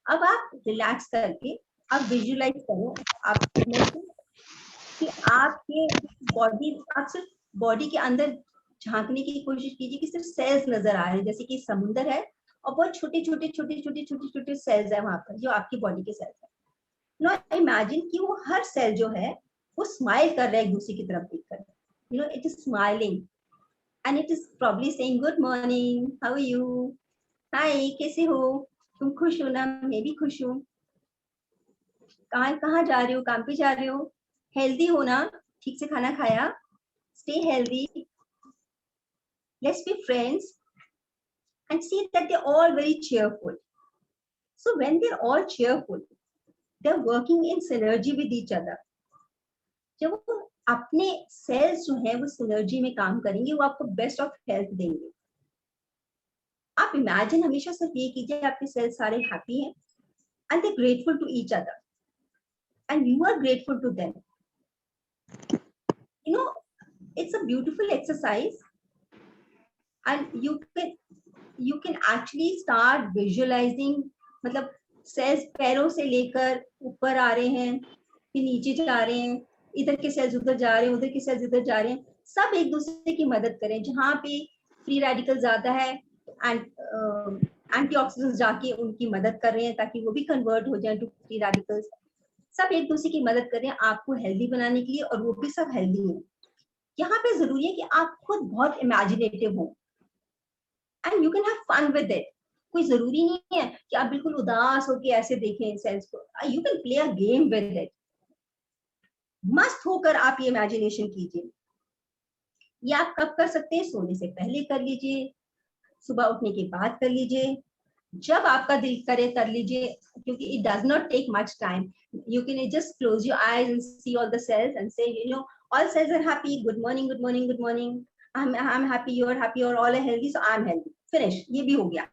अब आप रिलैक्स करके आप विजुअलाइज करो, आप कि आपके बॉडी, आप सिर्फ बॉडी के अंदर झांकने की कोशिश कीजिए कि सिर्फ सेल्स नजर आ रहे हैं, जैसे कि समुंदर है और बहुत छोटे छोटे छोटे छोटे छोटे छोटे सेल्स है वहां पर, जो आपकी बॉडी के सेल्स है। नाउ इमेजिन कि वो हर सेल जो है वो स्माइल कर रहा है एक दूसरे की तरफ देखकर, it is smiling and it is probably saying good morning, how are you, hi कैसे हो, तुम खुश हो ना, मैं भी खुश हूँ, कहाँ जा रहे हो, काम पे जा रहे हो, हेल्दी हो ना, ठीक से खाना खाया, stay healthy, let's be friends, and see that they're all very cheerful. So when they're all cheerful, they're working in synergy with each other. जब वो अपने सेल्स जो है वो सिनर्जी में काम करेंगे, वो आपको बेस्ट ऑफ हेल्थ देंगे। आप इमेजिन हमेशा सिर्फ ये कीजिए आपके सेल्स सारे हैप्पी हैं and they're grateful to each other and you are grateful to them. It's a beautiful exercise and you can actually start visualizing, मतलब सेल्स पैरों से लेकर ऊपर आ रहे हैं, फिर नीचे जा रहे हैं, इधर के सेल्स उधर जा रहे हैं, उधर के सेल्स इधर जा रहे हैं, सब एक दूसरे की मदद करें। जहाँ पे फ्री रेडिकल ज्यादा है एंटीऑक्सीडेंट्स जाके उनकी मदद कर रहे हैं ताकि वो भी कन्वर्ट हो जाए टू फ्री रेडिकल्स। सब एक दूसरे की मदद कर रहे हैं आपको हेल्दी बनाने के लिए, और वो भी सब हेल्दी हैं। यहाँ पे जरूरी है कि आप खुद बहुत इमेजिनेटिव हो and you can have fun with it. कोई जरूरी नहीं है कि आप बिल्कुल उदास होके ऐसे देखें सेल्स को, you can play a game with it. मस्त होकर आप ये इमेजिनेशन कीजिए। ये आप कब कर सकते हैं? सोने से पहले कर लीजिए, सुबह उठने के बाद कर लीजिए, जब आपका दिल करे कर लीजिए, क्योंकि it does not take much time. You can just close your eyes and see all the cells and say, all cells are happy. Good morning, good morning, good morning. I'm happy, you're happy, or all are healthy, so I'm healthy. Finish. ये भी हो गया.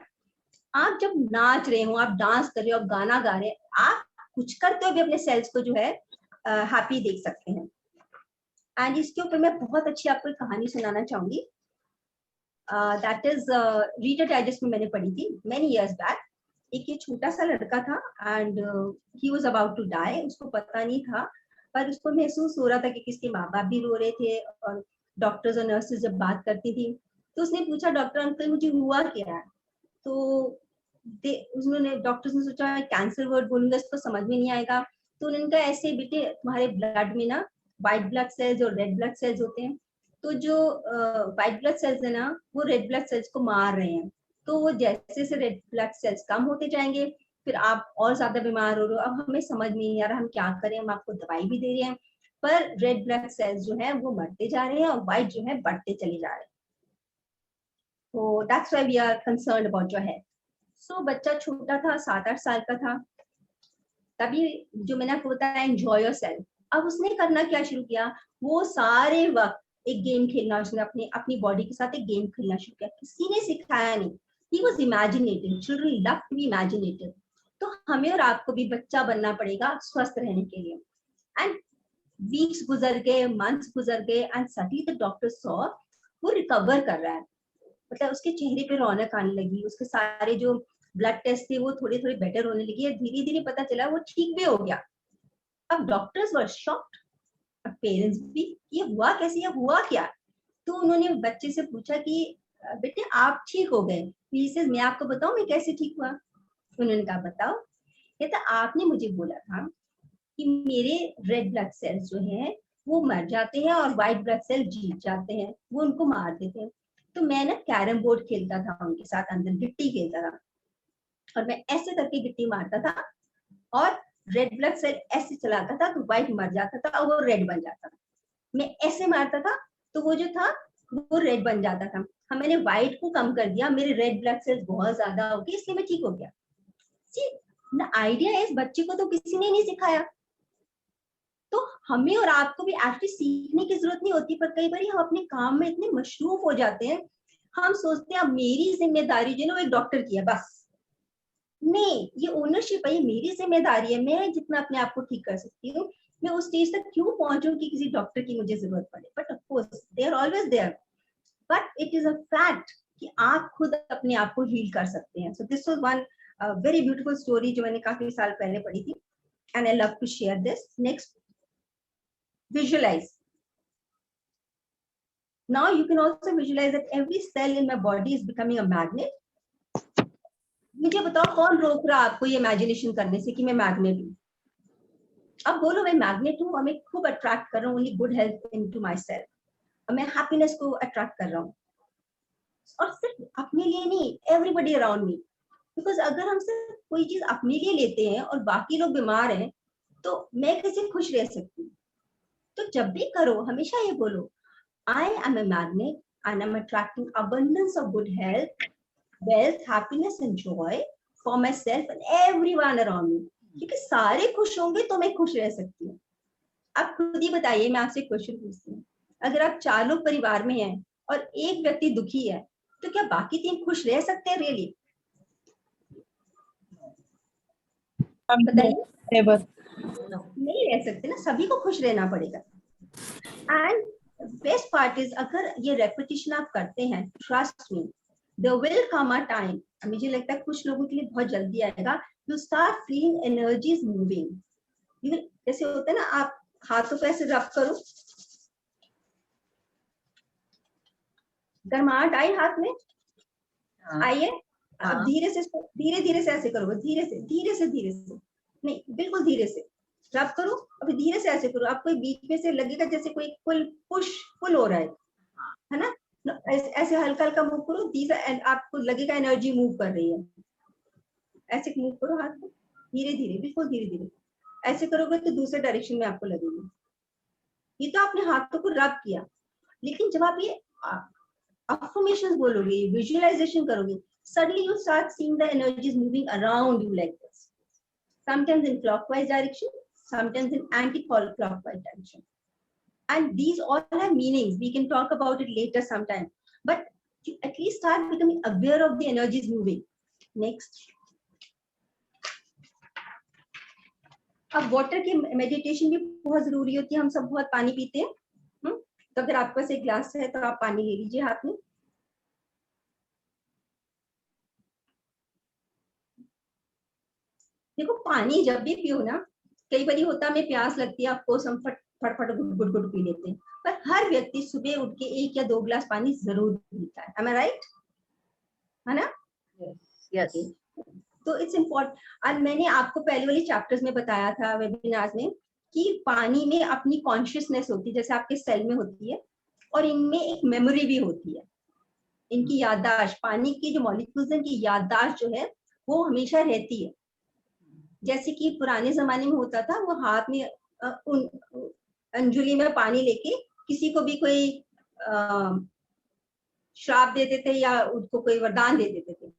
आप जब नाच रहे हो, आप डांस कर रहे हो, आप गाना गा रहे हैं, आप कुछ करते हो भी अपने सेल्स को जो है हैप्पी देख सकते हैं. एंड इसके ऊपर मैं बहुत अच्छी आपको एक कहानी सुनाना चाहूंगी. दैट इज रीडर डाइजेस्ट में मैंने पढ़ी थी many years back. एक ये छोटा सा लड़का था and he was about to die. उसको पता नहीं था, पर उसको महसूस हो रहा था कि किसके माँ बाप भी रो रहे थे, और डॉक्टर्स और नर्सेज जब बात करती थी तो उसने पूछा, डॉक्टर अंकल मुझे हुआ क्या है? तो उन्होंने डॉक्टर्स ने सोचा कैंसर वर्ड बोलूंगा इसको समझ में नहीं आएगा, तो उन्होंने कहा ऐसे बेटे तुम्हारे ब्लड में ना व्हाइट ब्लड सेल्स और रेड ब्लड सेल्स होते हैं, तो जो व्हाइट ब्लड सेल्स है ना वो रेड ब्लड सेल्स को मार रहे हैं, तो वो जैसे से रेड ब्लड सेल्स कम होते जाएंगे फिर आप और ज्यादा बीमार हो रहे हो. अब हमें समझ में नहीं आ रहा हम क्या करें, हम आपको दवाई भी दे रहे हैं पर रेड ब्लड सेल्स जो है वो मरते जा रहे हैं और व्हाइट जो है बढ़ते चले जा रहे हैं. तो that's why we are concerned about your health. So बच्चा छोटा था, 7-8 साल का था, तभी जो मैंने आपको बताया एंजॉय योरसेल्फ. अब उसने करना क्या शुरू किया, वो सारे वक्त एक गेम खेलना, उसने अपनी बॉडी के साथ एक गेम खेलना शुरू किया. किसी ने सिखाया नहीं. He was imaginative. Children love to be imaginative. तो हमें और आपको भी बच्चा बनना पड़ेगा स्वस्थ रहने के लिए. एंड वीक्स गुजर गए, मंथ्स गुजर गए and suddenly the doctor saw वो रिकवर कर रहा है. मतलब उसके चेहरे पे रौनक आने लगी, उसके सारे जो ब्लड टेस्ट थे वो थोड़े थोड़े बेटर होने लगी, धीरे धीरे पता चला वो ठीक भी हो गया. अब डॉक्टर्स वर शॉक्ड, अब पेरेंट्स भी, ये हुआ कैसे, ये हुआ क्या? तो उन्होंने बच्चे से पूछा कि बेटे आप ठीक हो गए? मैं आपको बताऊं मैं कैसे ठीक हुआ. उन्होंने कहा बताओ. कहता आपने मुझे बोला था कि मेरे रेड ब्लड सेल्स जो हैं वो मर जाते हैं और व्हाइट ब्लड सेल जीत जाते हैं, वो उनको मार देते हैं. तो मैं ना कैरम बोर्ड खेलता था उनके साथ, अंदर गिट्टी खेलता था और मैं ऐसे करके गिट्टी मारता था और रेड ब्लड सेल ऐसे चलाता था तो व्हाइट मर जाता था और वो रेड बन जाता था. मैं ऐसे मारता था तो वो जो था वो रेड बन जाता था. हाँ मैंने व्हाइट को कम कर दिया, मेरे रेड ब्लड सेल्स बहुत ज्यादा हो गए इसलिए मैं ठीक हो गया. सी द आइडिया इज बच्चे को तो किसी ने नहीं सिखाया. तो हमें और आपको भी एक्चुअली सीखने की जरूरत नहीं होती, पर कई बार हम अपने काम में इतने मशरूफ हो जाते हैं, हम सोचते हैं अब मेरी जिम्मेदारी जो है वो एक डॉक्टर की है बस. नहीं, ये ओनरशिप है, ये मेरी जिम्मेदारी है. मैं जितना अपने आप को ठीक कर सकती हूँ, मैं उस स्टेज तक क्यों पहुंचूं कि किसी डॉक्टर की मुझे जरूरत पड़े. But of course they are always there, but it is a fact कि आप खुद अपने आप को हील कर सकते हैं. So this was one very beautiful story जो मैंने काफी साल पहले पढ़ी थी and I love to share this. Next, visualize. Now you can also visualize that every cell in my body is becoming a magnet. मुझे बताओ कौन रोक रहा आपको ये इमेजिनेशन करने से कि मैं मैग्नेट हूँ? अब बोलो मैं मैग्नेट हूँ और मैं खूब अट्रैक्ट कर रहा हूँ only good health into my self, और मैं हैप्पीनेस को अट्रैक्ट कर रहा हूँ, और सिर्फ अपने लिए नहीं, एवरीबॉडी अराउंड मी. बिकॉज अगर हम सिर्फ कोई चीज अपने लिए लेते हैं और बाकी लोग बीमार हैं तो मैं कैसे खुश रह सकती हूँ? तो जब भी करो हमेशा ये बोलो, I am a magnet and I'm attracting abundance of good health, wealth, happiness and joy for myself and everyone around me. क्योंकि सारे खुश होंगे तो मैं खुश रह सकती हूँ. आप खुद ही बताइए, मैं आपसे क्वेश्चन पूछती हूँ, अगर आप 4 लोग परिवार में हैं और एक व्यक्ति दुखी है तो क्या बाकी 3 खुश रह सकते हैं रियली? बताइए. नहीं रह सकते ना, सभी को खुश रहना पड़ेगा. एंड बेस्ट पार्ट इज अगर ये रेपिटेशन आप करते हैं, trust me there will come a time, मुझे लगता है कुछ लोगों के लिए बहुत जल्दी आएगा, you start feeling energies moving. जैसे होता है ना, आप हाथों पे ऐसे रब करो, गर्माहट आई हाथ में, आइए. अब धीरे धीरे से ऐसे करो, धीरे से नहीं, बिल्कुल धीरे से रब करो. अभी धीरे से ऐसे करो, आपको बीच में से लगेगा जैसे कोई पुल हो रहा है ना. ऐसे हल्का हल्का मूव करो, आपको लगेगा एनर्जी मूव कर रही है. ऐसे मूव करो हाथ को धीरे धीरे, बिल्कुल धीरे धीरे. ऐसे करोगे तो दूसरे डायरेक्शन में आपको लगेगी. ये तो आपने हाथों को रब किया, लेकिन जब आप ये affirmations बोलोगे, visualization करोगे, suddenly you start seeing the energies moving around you like this. Sometimes in clockwise direction, sometimes in anti-clockwise direction. And these all have meanings. We can talk about it later sometime. But you at least start becoming aware of the energies moving. Next. अब water की meditation भी बहुत जरूरी होती है. हम सब बहुत पानी पीते हैं. तो अगर आपके पास एक ग्लास है तो आप पानी ले लीजिए हाथ में. देखो पानी जब भी पियो ना, कई बार होता है हमें प्यास लगती है, आपको हम फटफट गुट गुट पी लेते हैं, पर हर व्यक्ति सुबह उठ के 1 या 2 ग्लास पानी जरूर पीता है. Am I right? है ना? Yes. तो इट्स इम्पोर्टेंट. और मैंने आपको पहले वाली चैप्टर्स में बताया था वेबिनार्स में कि पानी में अपनी कॉन्शियसनेस होती है, जैसे आपके सेल में होती है, और इनमें एक मेमोरी भी होती है. इनकी याददाश्त, पानी की जो मॉलिक्यूल्स हैं, इनकी याददाश्त जो है वो हमेशा रहती है. जैसे कि पुराने जमाने में होता था, वो हाथ में अंजुली में पानी लेके किसी को भी कोई श्राप देते थे या उसको कोई वरदान दे देते थे,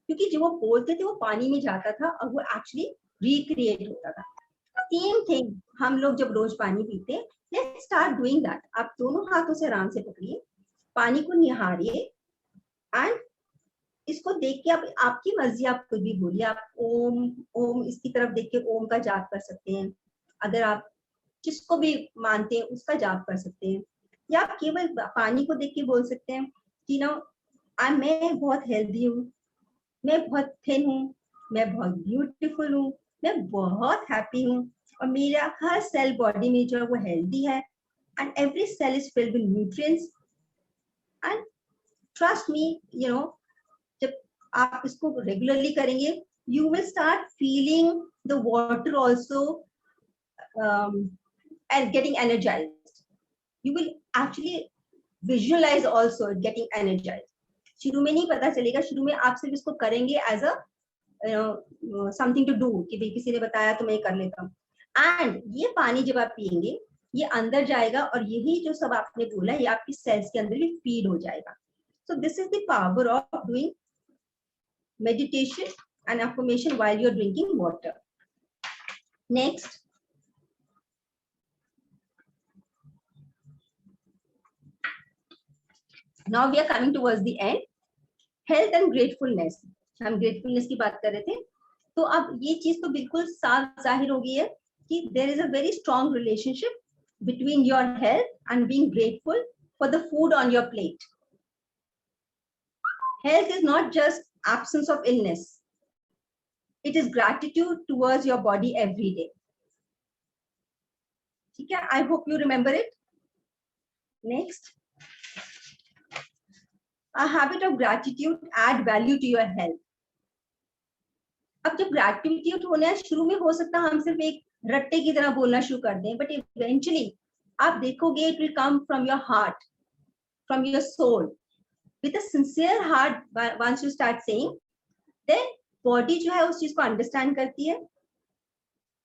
क्योंकि जो वो बोलते थे वो पानी में जाता था और वो एक्चुअली रिक्रिएट होता था. सेम थिंग हम लोग जब रोज पानी पीते हैं, लेट्स स्टार्ट डूइंग दैट. आप दोनों हाथों से आराम से पकड़िए, पानी को निहारिए एंड इसको देख के आप आपकी मर्जी आप कुछ भी बोलिए. आप ओम ओम इसकी तरफ देख के ओम का जाप कर सकते हैं. अगर आप जिसको भी मानते हैं उसका जाप कर सकते हैं, या आप केवल पानी को देख के बोल सकते हैं कि ना मैं बहुत हेल्दी हूँ, मैं बहुत थिन हूँ, मैं बहुत ब्यूटीफुल हूँ, मैं बहुत हैप्पी हूँ, और मेरा हर सेल बॉडी में जो है वो हेल्दी है, and every cell is filled with nutrients. And trust me, you know, जब आप इसको रेगुलरली करेंगे, you will start feeling the water also and getting energized. You will actually visualize also getting energized. शुरू में नहीं पता चलेगा, शुरू में आप सिर्फ इसको करेंगे as a something to do, कि भाई किसी ने बताया तो मैं कर लेता हूँ. एंड ये पानी जब आप पियेंगे, ये अंदर जाएगा और यही जो सब आपने बोला ये आपकी सेल्स के अंदर भी फीड हो जाएगा. So this is the power of doing meditation and affirmation while you're drinking water. Next. Now we are coming towards the end. Health and gratefulness. हम gratefulness की बात कर रहे थे, तो अब ये चीज तो बिल्कुल साफ जाहिर हो गई है कि there is a very strong relationship between your health and being grateful for the food on your plate. Health is not just absence of illness. It is gratitude towards your body every day. ठीक है? I hope you remember it. Next. A habit of gratitude add value to your health. अब जब gratitude होना है, शुरू में हो सकता है हम सिर्फ एक रट्टे की तरह बोलना शुरू कर दें, but eventually आप देखोगे it will come from your heart, from your soul. With a sincere heart, once you start saying, then body जो है उस चीज को understand करती है,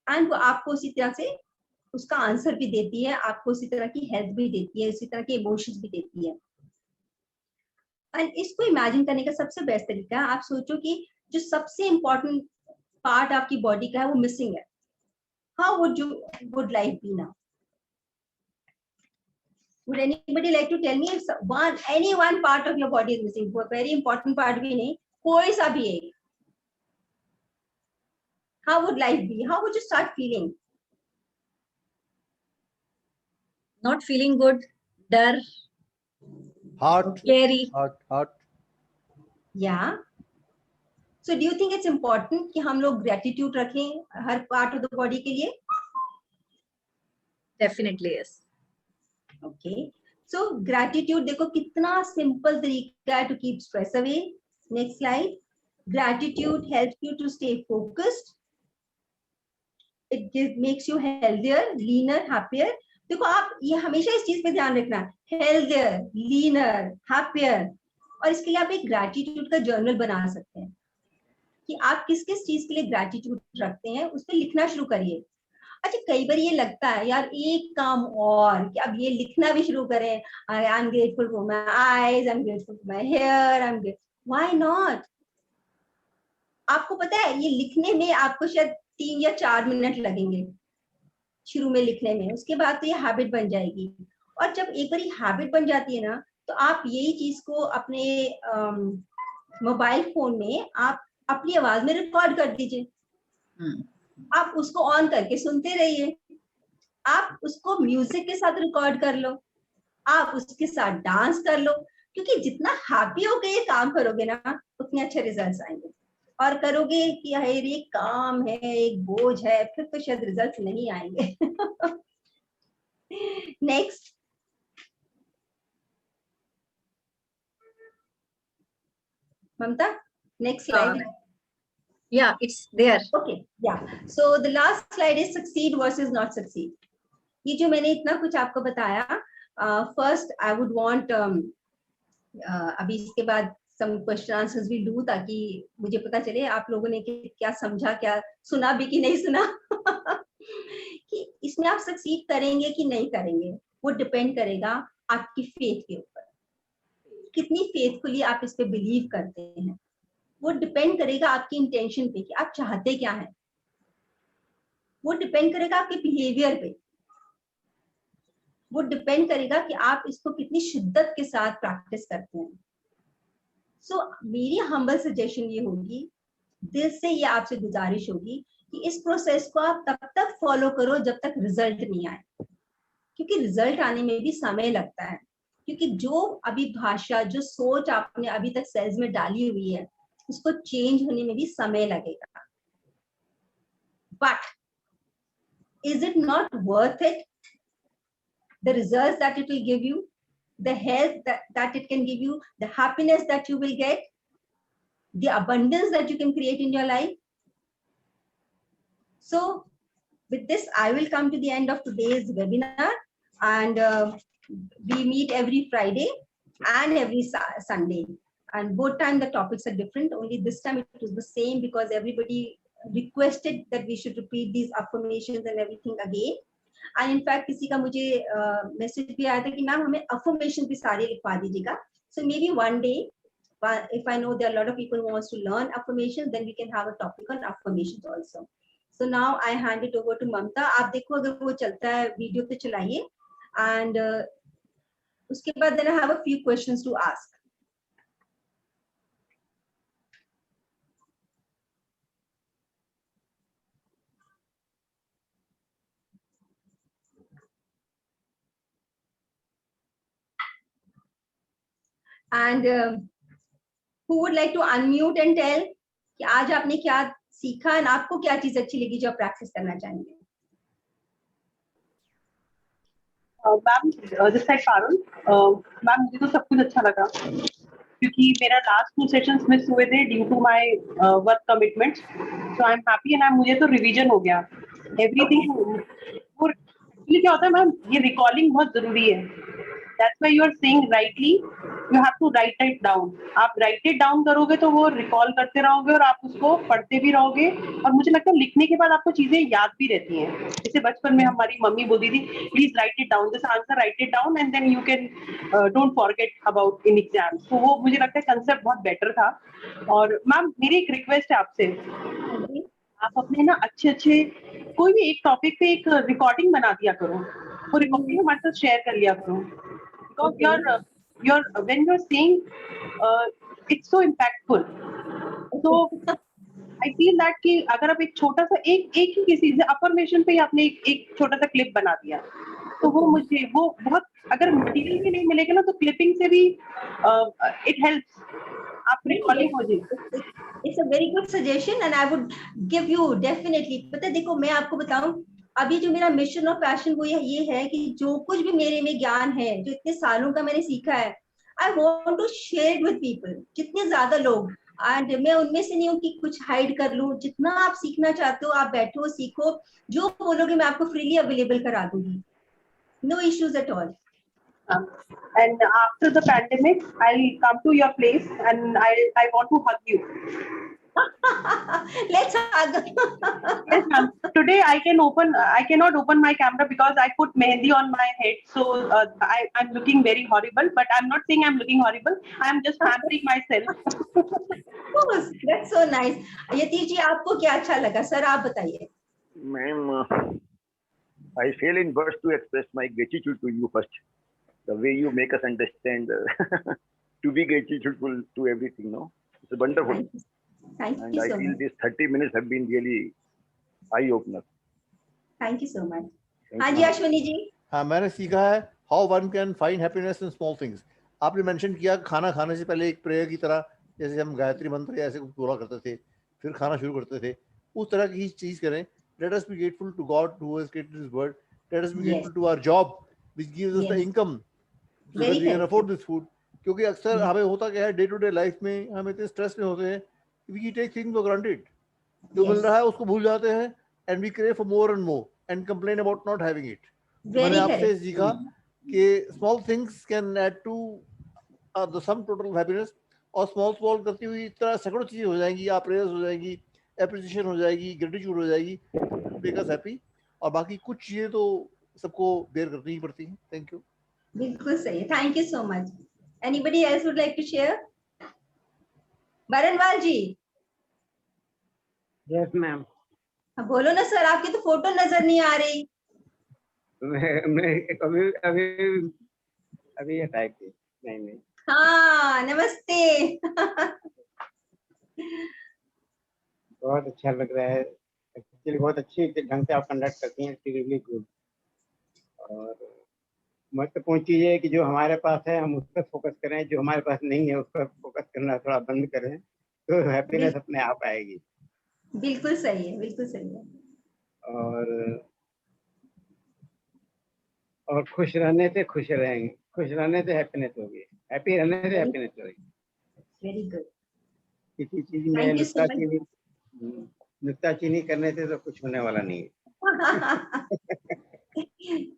and वो आपको उसी तरह से उसका आंसर भी देती है, आपको उसी तरह की हेल्थ भी देती है, उसी तरह के इमोशंस भी देती है. एंड इसको इमेजिन करने का सबसे बेस्ट तरीका है, आप सोचो कि जो सबसे इम्पोर्टेंट पार्ट आपकी बॉडी का है वो मिसिंग है. How would life be now? Would anybody like to tell me if any one part of your body is missing? वो very important part भी नहीं, कोई सा भी एक. How would life be? How would you start feeling? Not feeling good, डर, Heart, scary. heart. Yeah. So do you think it's important कि हम लोग gratitude रखें हर part of the body के लिए? Definitely yes. Okay. So gratitude देखो कितना simple तरीका है to keep stress away. Next slide. Gratitude helps you to stay focused. It makes you healthier, leaner, happier. देखो आप ये हमेशा इस चीज पे ध्यान रखना, healthier, leaner, happier. और इसके लिए आप एक gratitude का जर्नल बना सकते हैं कि आप किस किस चीज के लिए gratitude रखते हैं, उस पर लिखना शुरू करिए. अच्छा, कई बार ये लगता है यार एक काम और कि अब ये लिखना भी शुरू करें, I am grateful for my eyes, I am grateful for my hair, I am grateful, why not? आपको पता है ये लिखने में आपको शायद 3 या 4 मिनट लगेंगे शुरू में लिखने में, उसके बाद तो ये हैबिट बन जाएगी। और जब एक बार हैबिट बन जाती है ना, तो आप यही चीज को अपने मोबाइल फोन में आप अपनी आवाज में रिकॉर्ड कर दीजिए। आप उसको ऑन करके सुनते रहिए, आप उसको म्यूजिक के साथ रिकॉर्ड कर लो, आप उसके साथ डांस कर लो, क्योंकि जितना हैप्पी होकर ये काम करोगे ना, उतने अच्छे रिजल्ट्स आएंगे। और करोगे कि अरे ये काम है, एक बोझ है, फिर तो शायद रिजल्ट नहीं आएंगे। Next, Mamta, next slide. Yeah, it's there. Okay, yeah. So the last slide is succeed versus not succeed. ये जो मैंने इतना कुछ आपको बताया, फर्स्ट आई वुड वांट, अभी इसके बाद सम क्वेश्चन आंसर्स भी दूं, ताकि मुझे पता चले आप लोगों ने क्या समझा, क्या सुना भी कि नहीं सुना। कि इसमें आप सक्सीड करेंगे कि नहीं करेंगे, वो डिपेंड करेगा आपकी फेथ के ऊपर, कितनी फेथफुली आप इस पे बिलीव करते हैं। वो डिपेंड करेगा आपकी इंटेंशन पे कि आप चाहते क्या हैं। वो डिपेंड करेगा आपके बिहेवियर पे। वो डिपेंड करेगा कि आप इसको कितनी शिद्दत के साथ प्रैक्टिस करते हैं। सो मेरी हम्बल सजेशन ये होगी, दिल से ये आपसे गुजारिश होगी कि इस प्रोसेस को आप तब तक फॉलो करो जब तक रिजल्ट नहीं आए, क्योंकि रिजल्ट आने में भी समय लगता है। क्योंकि जो अभी भाषा, जो सोच आपने अभी तक सेल्स में डाली हुई है, उसको चेंज होने में भी समय लगेगा। But is it not worth it? The results that it will give you, the health that it can give you, the happiness that you will get, the abundance that you can create in your life. So with this, I will come to the end of today's webinar, and we meet every Friday and every Sunday, and both time the topics are different. Only this time it was the same because everybody requested that we should repeat these affirmations and everything again. And in fact किसी का मुझे message भी आया था कि ma'am हमें affirmation भी सारे लिखवा दीजिएगा। So maybe one day, if I know there are a lot of people who wants to learn affirmations, then we can have a topic on affirmations also. So now I hand it over to Mamta. आप देखो अगर वो चलता है video तो चलाइए, and उसके बाद then I have a few questions to ask. And who would like to unmute and tell कि आज आपने क्या सीखा और आपको क्या चीज अच्छी लगी जो आप प्रैक्टिस करना चाहेंगे? Ma'am, this side Parul. Ma'am, मुझे तो सब कुछ अच्छा लगा क्योंकि मेरा लास्ट 2 सेशंस मिस हुए थे due to my work commitments. So I am happy and मुझे तो रिवीजन हो गया एवरीथिंग। वो एक्चुअली क्या होता है मैम, ये रिकॉलिंग बहुत जरूरी है। That's why you are saying rightly you have to write it down. आप राइट इट डाउन करोगे तो वो रिकॉल करते रहोगे और आप उसको पढ़ते भी रहोगे, और मुझे लगता है लिखने के बाद आपको चीजें याद भी रहती हैं। जैसे बचपन में हमारी मम्मी बोलती थी, please write it down, this answer write it down and then you can don't forget about in exam. तो वो मुझे लगता है कंसेप्ट बहुत बेटर था। और मैम, मेरी एक रिक्वेस्ट है आपसे, आप अपने ना अच्छे कोई भी एक टॉपिक पे एक रिकॉर्डिंग बना दिया करो, वो रिकॉर्डिंग हमारे साथ शेयर कर लिया करो। Because you're when you're saying it's so impactful. So I feel that कि अगर आप एक छोटा सा एक ही किसी से अफर्मेशन पे आपने एक छोटा सा क्लिप बना दिया, तो वो मुझे वो बहुत, अगर मटेरियल भी नहीं मिलेगा ना तो क्लिपिंग से भी इट हेल्प्स। आप रिकॉर्डिंग हो जाए। It's a very good suggestion and I would give you definitely. पता है, देखो मैं आपको बताऊं, अभी जो मेरा मिशन और पैशन वो ये है कि जो कुछ भी मेरे में ज्ञान है, जो इतने सालों का मैंने सीखा है, I want to share with people, जितने ज्यादा लोग। एंड मैं उनमें से नहीं हूँ कि कुछ हाइड कर लूं। जितना आप सीखना चाहते हो आप बैठो सीखो, जो बोलोगे मैं आपको फ्रीली अवेलेबल करा दूंगी, no issues at all. And after the pandemic, I'll come to your place and I want to hug you. Let's hug. Yes, ma'am. Today I cannot open my camera because I put mehndi on my head. So I'm looking very horrible, but I'm not saying I'm looking horrible. I'm just pampering myself. Oh, that's so nice. Yatish ji, आपको क्या अच्छा लगा? Sir आप बताइए. Ma'am, I feel in words to express my gratitude to you first. The way you make us understand to be grateful to everything, no? It's wonderful. Thank And you I so feel much. these 30 minutes have been really eye-opener. Thank you so much. Thank हाँ you, ji ma'am. Ashwini ji. हाँ, मैंने सीखा है how one can find happiness in small things. आपने mention किया खाना खाने से पहले एक प्रेयर की तरह, जैसे हम गायत्री मंत्र या ऐसे कुछ बोला करते थे, फिर खाना शुरू करते थे, उस तरह की चीज करें. Let us be grateful to God who has created this world. Let us be Yes. Grateful to our job which gives us the Yes. Income so Very that we can correct. Afford this food. क्योंकि अक्सर Yes. हमें होता क्या है, day to day life में हम इतने stress में होते हैं, we take things for granted. जो मिल Yes. रहा है उसको भूल जाते हैं and we crave for more and more and complain about not having it. मैंने Very आपसे correct. सीखा कि small things can add to the sum total happiness. और स्मॉल करती हुई इस तरह सैकड़ों चीजें हो जाएंगी. आप प्रेयर्स हो जाएगी, एप्रिसिएशन हो जाएगी, ग्रेटिट्यूड हो जाएगी, मेक अस हैप्पी. और बाकी कुछ चीजें तो सबको बेयर करनी ही पड़ती हैं. Thank you. बिल्कुल सही है. Thank you so much. Anybody else would like to share? Barnwal ji. Yes ma'am. हाँ, बोलो ना सर, आपकी तो फोटो नजर नहीं आ रही. मैं अभी अभी अभी ये टाइप की नहीं. हाँ नमस्ते. बहुत अच्छा लग रहा है. एक्चुअली बहुत अच्छी ढंग से आप कंडक्ट करती हैं. Really good. और महत्वपूर्ण चीज है कि जो हमारे पास है हम उस पर फोकस करें, जो हमारे पास नहीं है उस पर फोकस करना थोड़ा बंद करें, तो हैप्पीनेस अपने आप आएगी. बिल्कुल सही है, बिल्कुल सही है. और खुश रहने से खुश रहेंगे, खुश रहने से हैप्पीनेस होगी, हैप्पी रहने से हैप्पीनेस होगी. Very good. किसी चीज में Thank you so much. नुक्ताचीनी करने से तो कुछ होने वाला नहीं है.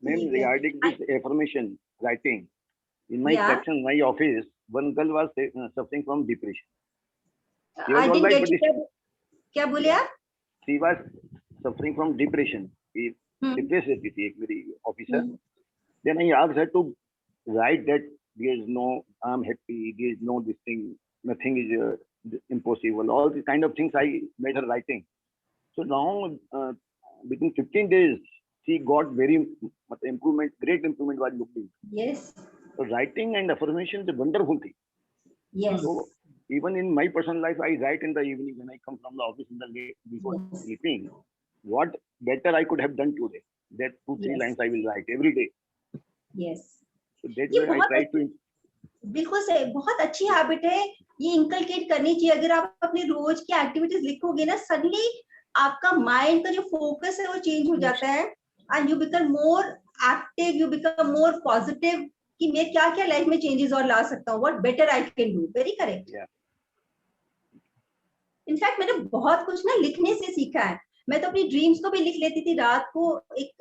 Ma'am, regarding this affirmation writing, in my Yeah. section, my office, one girl was suffering from depression. She was I all didn't right, get but you. क्या बोले आप? she was suffering from depression. She Hmm. depressed रहती थी एक मेरी officer. Hmm. Then I asked her to write that there is no, I'm happy, there is no this thing, nothing is impossible. All these kind of things I made her writing. So now, within 15 days, she got very much improvement, great improvement while looking. Yes. So writing and affirmation is a wonderful thing. Yes. So even in my personal life, I write in the evening when I come from the office in the late before Yes. sleeping. What better I could have done today? That 2-3 Yes. lines I will write every day. Yes. So that ये way I बहुत try to. बिल्कुल सही, बहुत अच्छी habit है. ये inculcate करनी चाहिए. अगर आप अपनी रोज की एक्टिविटीज लिखोगे ना, सडनली आपका माइंड का जो फोकस है वो चेंज हो जाता है and you become more active, you become more positive कि मैं क्या क्या लाइफ में चेंजेस और ला सकता हूँ, what better I can do. Very correct. Yeah. In fact मैंने बहुत कुछ ना लिखने से सीखा है. मैं तो अपनी ड्रीम्स को भी लिख लेती थी. रात को एक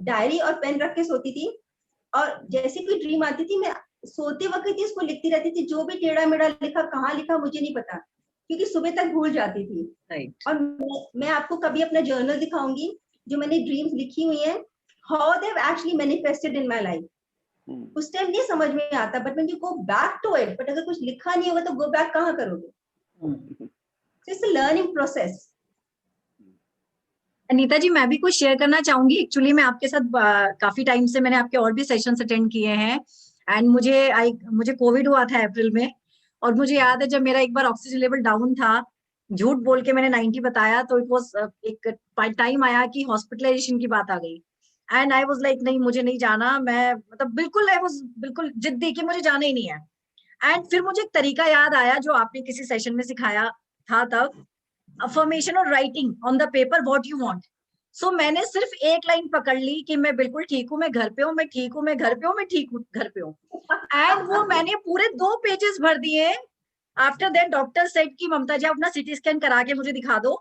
डायरी और पेन रख के सोती थी और जैसे कोई ड्रीम आती थी मैं सोते वक्त ही इसको लिखती रहती थी. जो भी टेढ़ा मेढ़ा लिखा, कहाँ लिखा मुझे नहीं पता, क्योंकि सुबह तक भूल जाती थी. Right. और मैं आपको कभी अपना जर्नल दिखाऊंगी जो मैंने ड्रीम्स लिखी हुई हैं, how they have actually manifested in my life. Hmm. उस टाइम नहीं समझ में आता, but when you go back to it, but अगर कुछ लिखा नहीं होगा तो गो बैक कहाँ करोगे? So it's a learning process. Anita ji, मैं भी कुछ शेयर करना चाहूंगी. एक्चुअली मैं आपके साथ काफी टाइम से मैंने आपके और भी सेशंस अटेंड किए हैं एंड मुझे कोविड हुआ था अप्रैल में. और मुझे याद है जब मेरा एक बार ऑक्सीजन लेवल डाउन था, झूठ बोल के मैंने 90 बताया, तो इट वाज एक टाइम आया कि हॉस्पिटलाइजेशन की बात आ गई एंड आई वाज लाइक नहीं, मुझे नहीं जाना. मैं मतलब बिल्कुल जिद दी कि मुझे जाना ही नहीं है. एंड फिर मुझे एक तरीका याद आया जो आपने किसी सेशन में सिखाया था तब, अफर्मेशन और writing on the paper what you want. So मैंने सिर्फ एक लाइन पकड़ ली कि मैं बिल्कुल ठीक हूँ, मैं घर पे हूँ, मैं ठीक हूँ, मैं घर पे हूँ, मैं ठीक हूँ, घर पे हूँ. एंड वो मैंने पूरे 2 पेजेस भर दिए. आफ्टर दैट डॉक्टर सेड कि ममता जी आप अपना सीटी स्कैन करा के मुझे दिखा दो,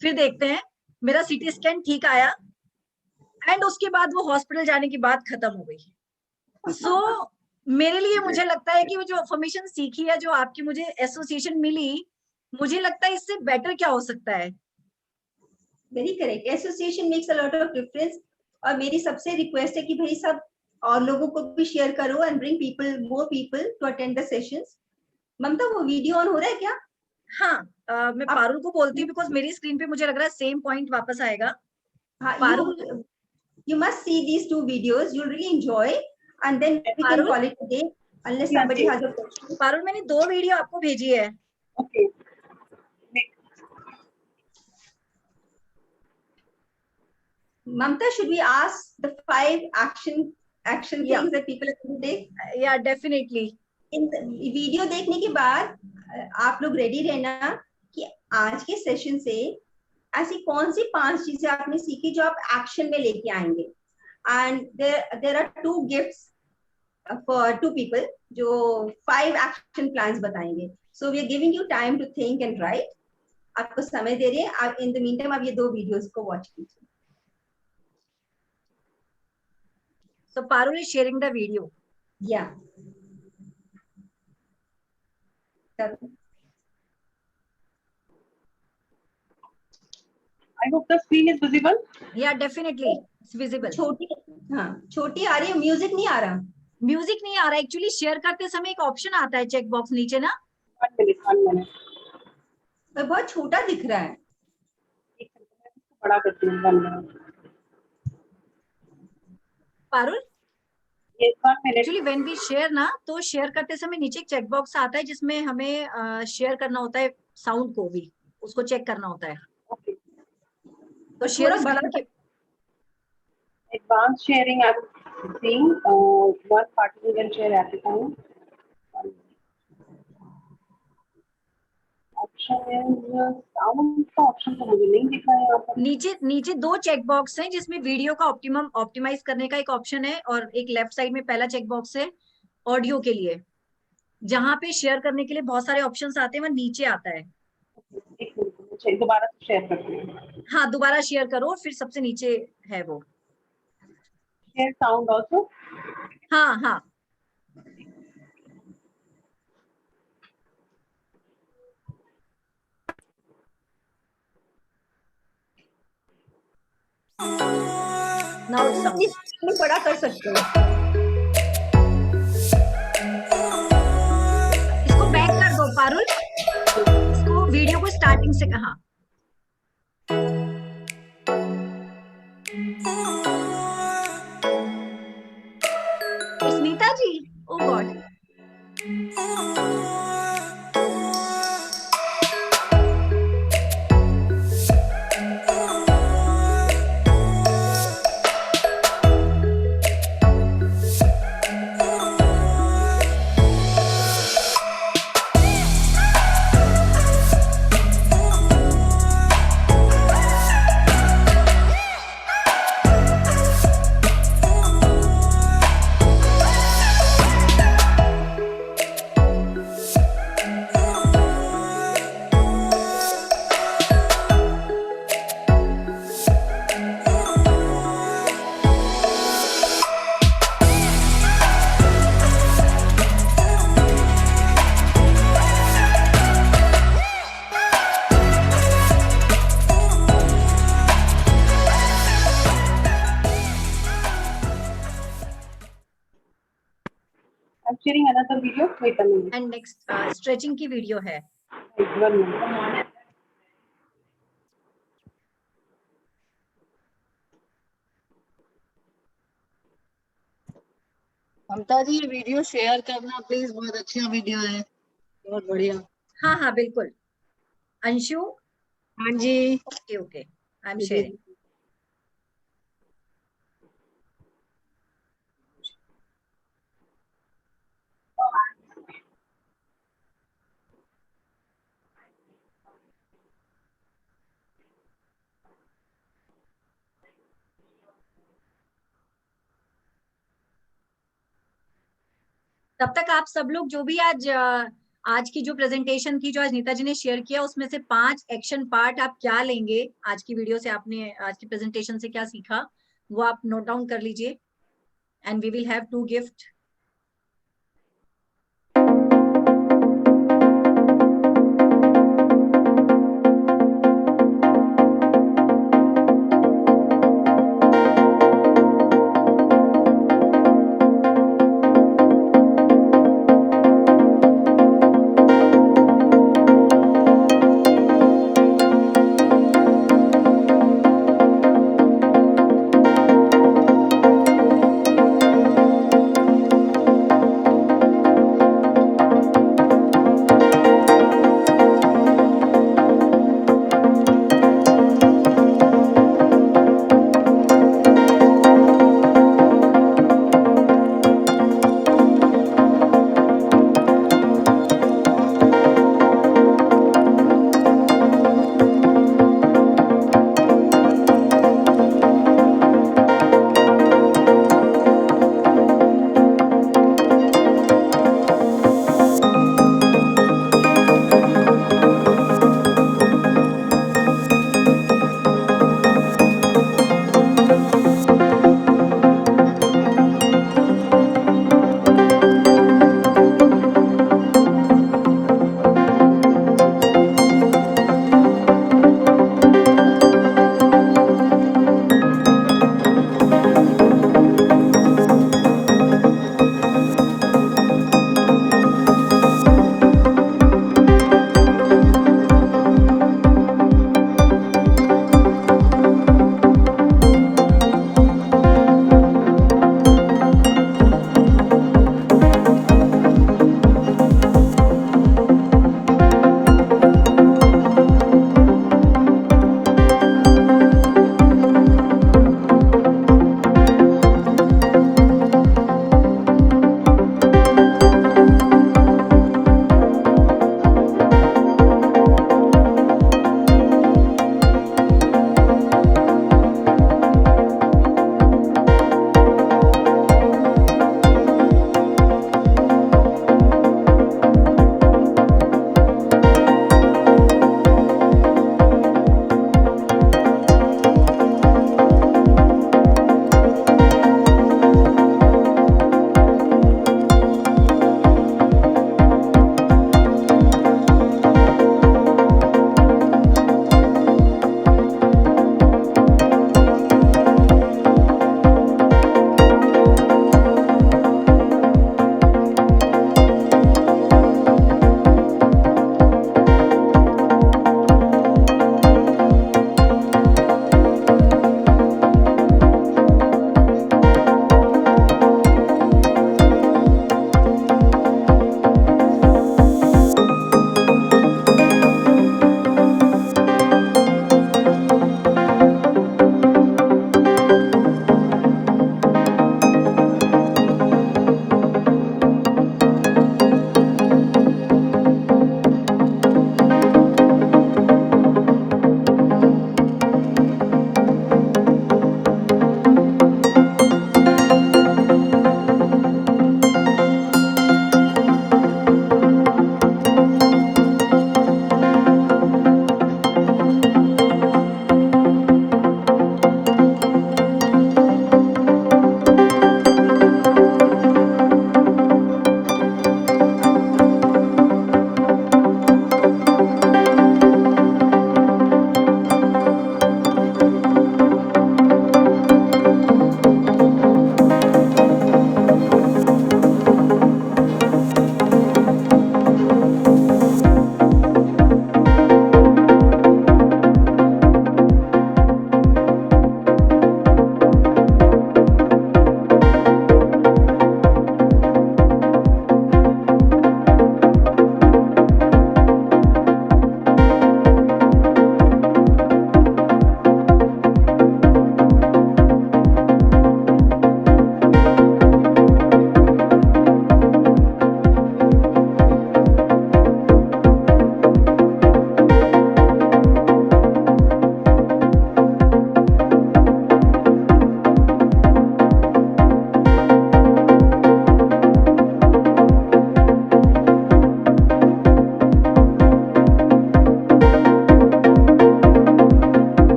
फिर देखते हैं. मेरा सीटी स्कैन ठीक आया एंड उसके बाद वो हॉस्पिटल जाने की बात खत्म हो गई. सो मेरे लिए मुझे लगता है कि वो जो अफर्मेशन सीखी है, जो आपकी मुझे एसोसिएशन मिली, मुझे लगता है इससे बेटर क्या हो सकता है? Very correct, association makes a lot of difference. और मेरी सबसे रिक्वेस्ट है कि भाई सब और लोगों को भी शेयर करो and bring people, more people to attend the sessions. Mamata, वो वीडियो ऑन हो रहा है क्या? हाँ, मैं पारुल को बोलती हूँ बिकॉज मेरी स्क्रीन पे मुझे लग रहा है सेम पॉइंट वापस आएगा। हाँ, Parul, you must see these 2 videos, you'll really enjoy, and then we can Parul? call it a day unless Yeah, somebody ji. has a question. Parul, मैंने 2 वीडियो आपको भेजी है। Okay. Mamta, should we ask the 5 action Yeah. things that people are going to take? या definitely. इन video देखने के बाद आप लोग रेडी रहना कि आज के सेशन से ऐसी कौन सी 5 चीजें आपने सीखी जो आप एक्शन में लेके आएंगे। And there are 2 gifts for 2 people जो 5 एक्शन प्लान्स बताएंगे। So we are giving you time to think and write. आपको समय दे रहे हैं, इन द मीन टाइम आप ये 2 वीडियोस को वॉच कीजिए। So Parul is sharing the video. Yeah. I hope the screen is visible. Yeah, definitely it's visible. छोटी आ रही है, म्यूजिक नहीं आ रहा। म्यूजिक नहीं आ रहा, एक्चुअली शेयर करते समय एक ऑप्शन आता है चेक बॉक्स नीचे ना। 1 minute. बहुत छोटा दिख रहा है। बड़ा करती हूँ 1 minute. Parul, Yes, 1 minute. Actually when we share ना, तो शेयर करते समय नीचे एक चेक बॉक्स आता है जिसमें हमें शेयर करना होता है, साउंड को भी उसको चेक करना होता है। Okay. तो शेयर बड़ा स्क्रीन के Advanced sharing I'm seeing. One party can share at a time. Option is sound का option तो मुझे नहीं दिख रहा है यहाँ पर। नीचे 2 चेक बॉक्स हैं जिसमें वीडियो का ऑप्टिमाइज करने का एक ऑप्शन है और एक लेफ्ट साइड में पहला चेक बॉक्स है ऑडियो के लिए, जहाँ पे शेयर करने के लिए बहुत सारे ऑप्शंस आते हैं, वह नीचे आता है। एक मिनट दोबारा शेयर करती हूँ। हाँ, दोबारा शेयर करो, फिर सबसे नीचे है वो शेयर साउंड ऑल्सो। हाँ। नाउ साउंड बड़ा कर सकते हो। इसको बैक कर दो पारुल, इसको वीडियो को स्टार्टिंग से कहा। Smita ji, oh God. Sharing another video. Wait a minute. And next stretching की वीडियो है। Wait 1 minute. ममता जी, ये वीडियो शेयर करना प्लीज, बहुत अच्छा वीडियो है, बहुत बढ़िया। हाँ बिल्कुल। अंशु, हाँ जी, ओके आई एम शेयरिंग। तब तक आप सब लोग जो भी आज की जो प्रेजेंटेशन थी, जो आज नीता जी ने शेयर किया, उसमें से 5 एक्शन पार्ट आप क्या लेंगे आज की वीडियो से, आपने आज की प्रेजेंटेशन से क्या सीखा, वो आप नोट डाउन कर लीजिए। And we will have 2 gift.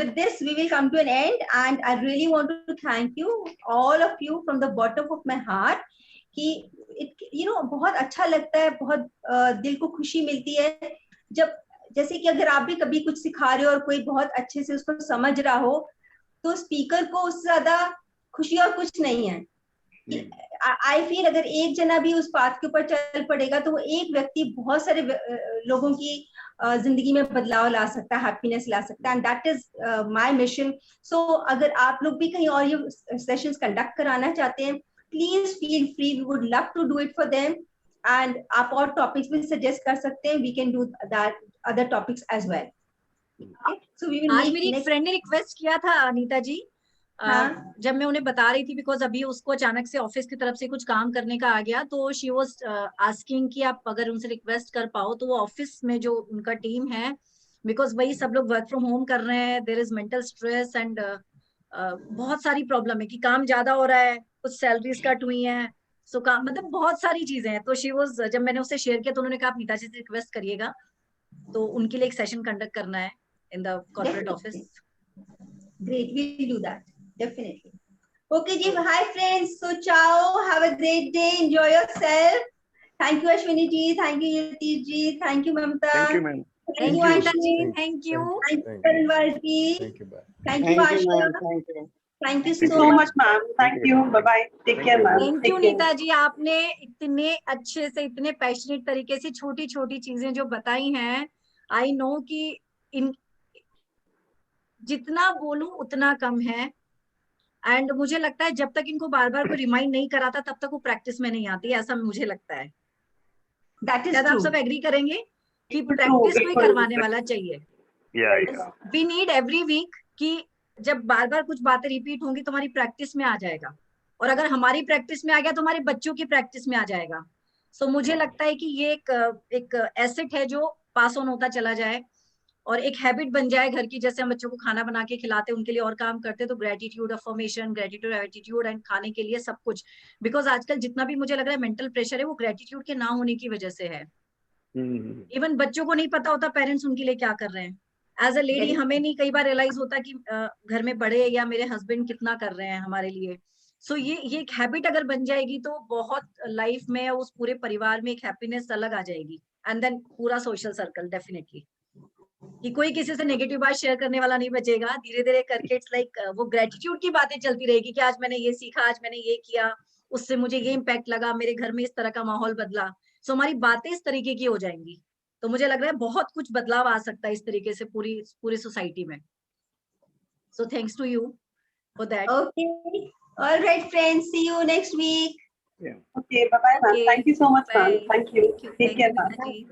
with this we will come to an end, and I really want to thank you, all of you, from the bottom of my heart, कि बहुत अच्छा लगता है, बहुत दिल को खुशी मिलती है जब, जैसे कि अगर आप भी कभी कुछ सिखा रहे हो और कोई बहुत अच्छे से उसको समझ रहा हो, तो स्पीकर को उससे ज्यादा खुशी और कुछ नहीं है। आई फील अगर एक जना भी उस बात के ऊपर चल पड़ेगा तो वो एक व्यक्ति बहुत सारे लोगों की जिंदगी में बदलाव ला सकता है, हैप्पीनेस ला सकता है, and that is my mission. So अगर आप लोग भी कहीं और ये सेशंस कंडक्ट कराना चाहते हैं, please feel free, we would love to do it for them, and आप और टॉपिक्स भी सजेस्ट कर सकते हैं, we can do that other topics as well. So we will आज मेरी एक फ्रेंड ने रिक्वेस्ट किया था अनीता जी, जब मैं उन्हें बता रही थी, बिकॉज अभी उसको अचानक से ऑफिस की तरफ से कुछ काम करने का आ गया, तो शी वाज आस्किंग कि आप अगर उनसे रिक्वेस्ट कर पाओ तो वो ऑफिस में जो उनका टीम है, बिकॉज वही सब लोग वर्क फ्रॉम होम कर रहे हैं, there is mental stress and बहुत सारी प्रॉब्लम है कि काम ज्यादा हो रहा है, कुछ सैलरीज कट हुई हैं, सो काम मतलब बहुत सारी चीजें हैं। तो शी वाज, जब मैंने उससे शेयर किया तो उन्होंने कहा आप नीता जी से रिक्वेस्ट करिएगा, तो उनके लिए एक सेशन कंडक्ट करना है in the corporate office. Great, we'll do that definitely. Okay ji, hi friends, so ciao, have a great day, enjoy yourself. Thank you Ashwini ji, thank you Yatish ji, thank you Mamta, Thank you ma'am. Thank you Anita ji, thank you, thank you Parwal ji, Thank you, bye. thank you Asha, thank you so much ma'am, thank you, bye bye, take care ma'am, thank you Nita जी, आपने इतने अच्छे से, इतने passionate तरीके से छोटी छोटी चीजें जो बताई हैं, आई नो कि इन जितना बोलूं उतना कम है, एंड मुझे लगता है जब तक इनको बार बार कोई रिमाइंड नहीं कराता तब तक वो प्रैक्टिस में नहीं आती, ऐसा मुझे लगता है। that is शायद आप सब एग्री करेंगे कि प्रैक्टिस कोई करवाने वाला चाहिए। वी नीड एवरी वीक कि जब बार बार कुछ बातें रिपीट होंगी तो हमारी प्रैक्टिस में आ जाएगा, और अगर हमारी प्रैक्टिस में आ गया तो हमारे बच्चों की प्रैक्टिस में आ जाएगा। सो मुझे लगता है कि ये एक एसेट है जो पास ऑन होता चला जाए और एक हैबिट बन जाए घर की, जैसे हम बच्चों को खाना बना के खिलाते हैं, उनके लिए और काम करते हैं, तो gratitude, affirmation, gratitude, attitude and खाने के लिए सब कुछ, बिकॉज आजकल जितना भी मुझे लग रहा है मेंटल प्रेशर है वो ग्रेटिट्यूड के ना होने की वजह से है। इवन बच्चों को नहीं पता होता पेरेंट्स उनके लिए क्या कर रहे हैं। एज अ लेडी हमें नहीं कई बार रियलाइज होता कि घर में बड़े या मेरे हस्बैंड कितना कर रहे हैं हमारे लिए। सो ये एक हैबिट अगर बन जाएगी तो बहुत लाइफ में, उस पूरे परिवार में एक हैप्पीनेस अलग आ जाएगी, एंड देन पूरा सोशल सर्कल डेफिनेटली, कि कोई किसी से नेगेटिव बात शेयर करने वाला नहीं बचेगा। धीरे धीरे करके इट्स लाइक वो ग्रेटिट्यूड की बातें चलती रहेगी कि आज मैंने ये सीखा, आज मैंने ये किया, उससे मुझे ये इम्पैक्ट लगा, मेरे घर में इस तरह का माहौल बदला। सो हमारी बातें इस तरीके की हो जाएंगी, तो मुझे लग रहा है बहुत कुछ बदलाव आ सकता है इस तरीके से पूरी सोसाइटी में। So thanks to you for that. Okay, all right friends, see you next week. okay, bye bye ma'am, thank you so much ma'am, thank you, take care ma'am. Ji.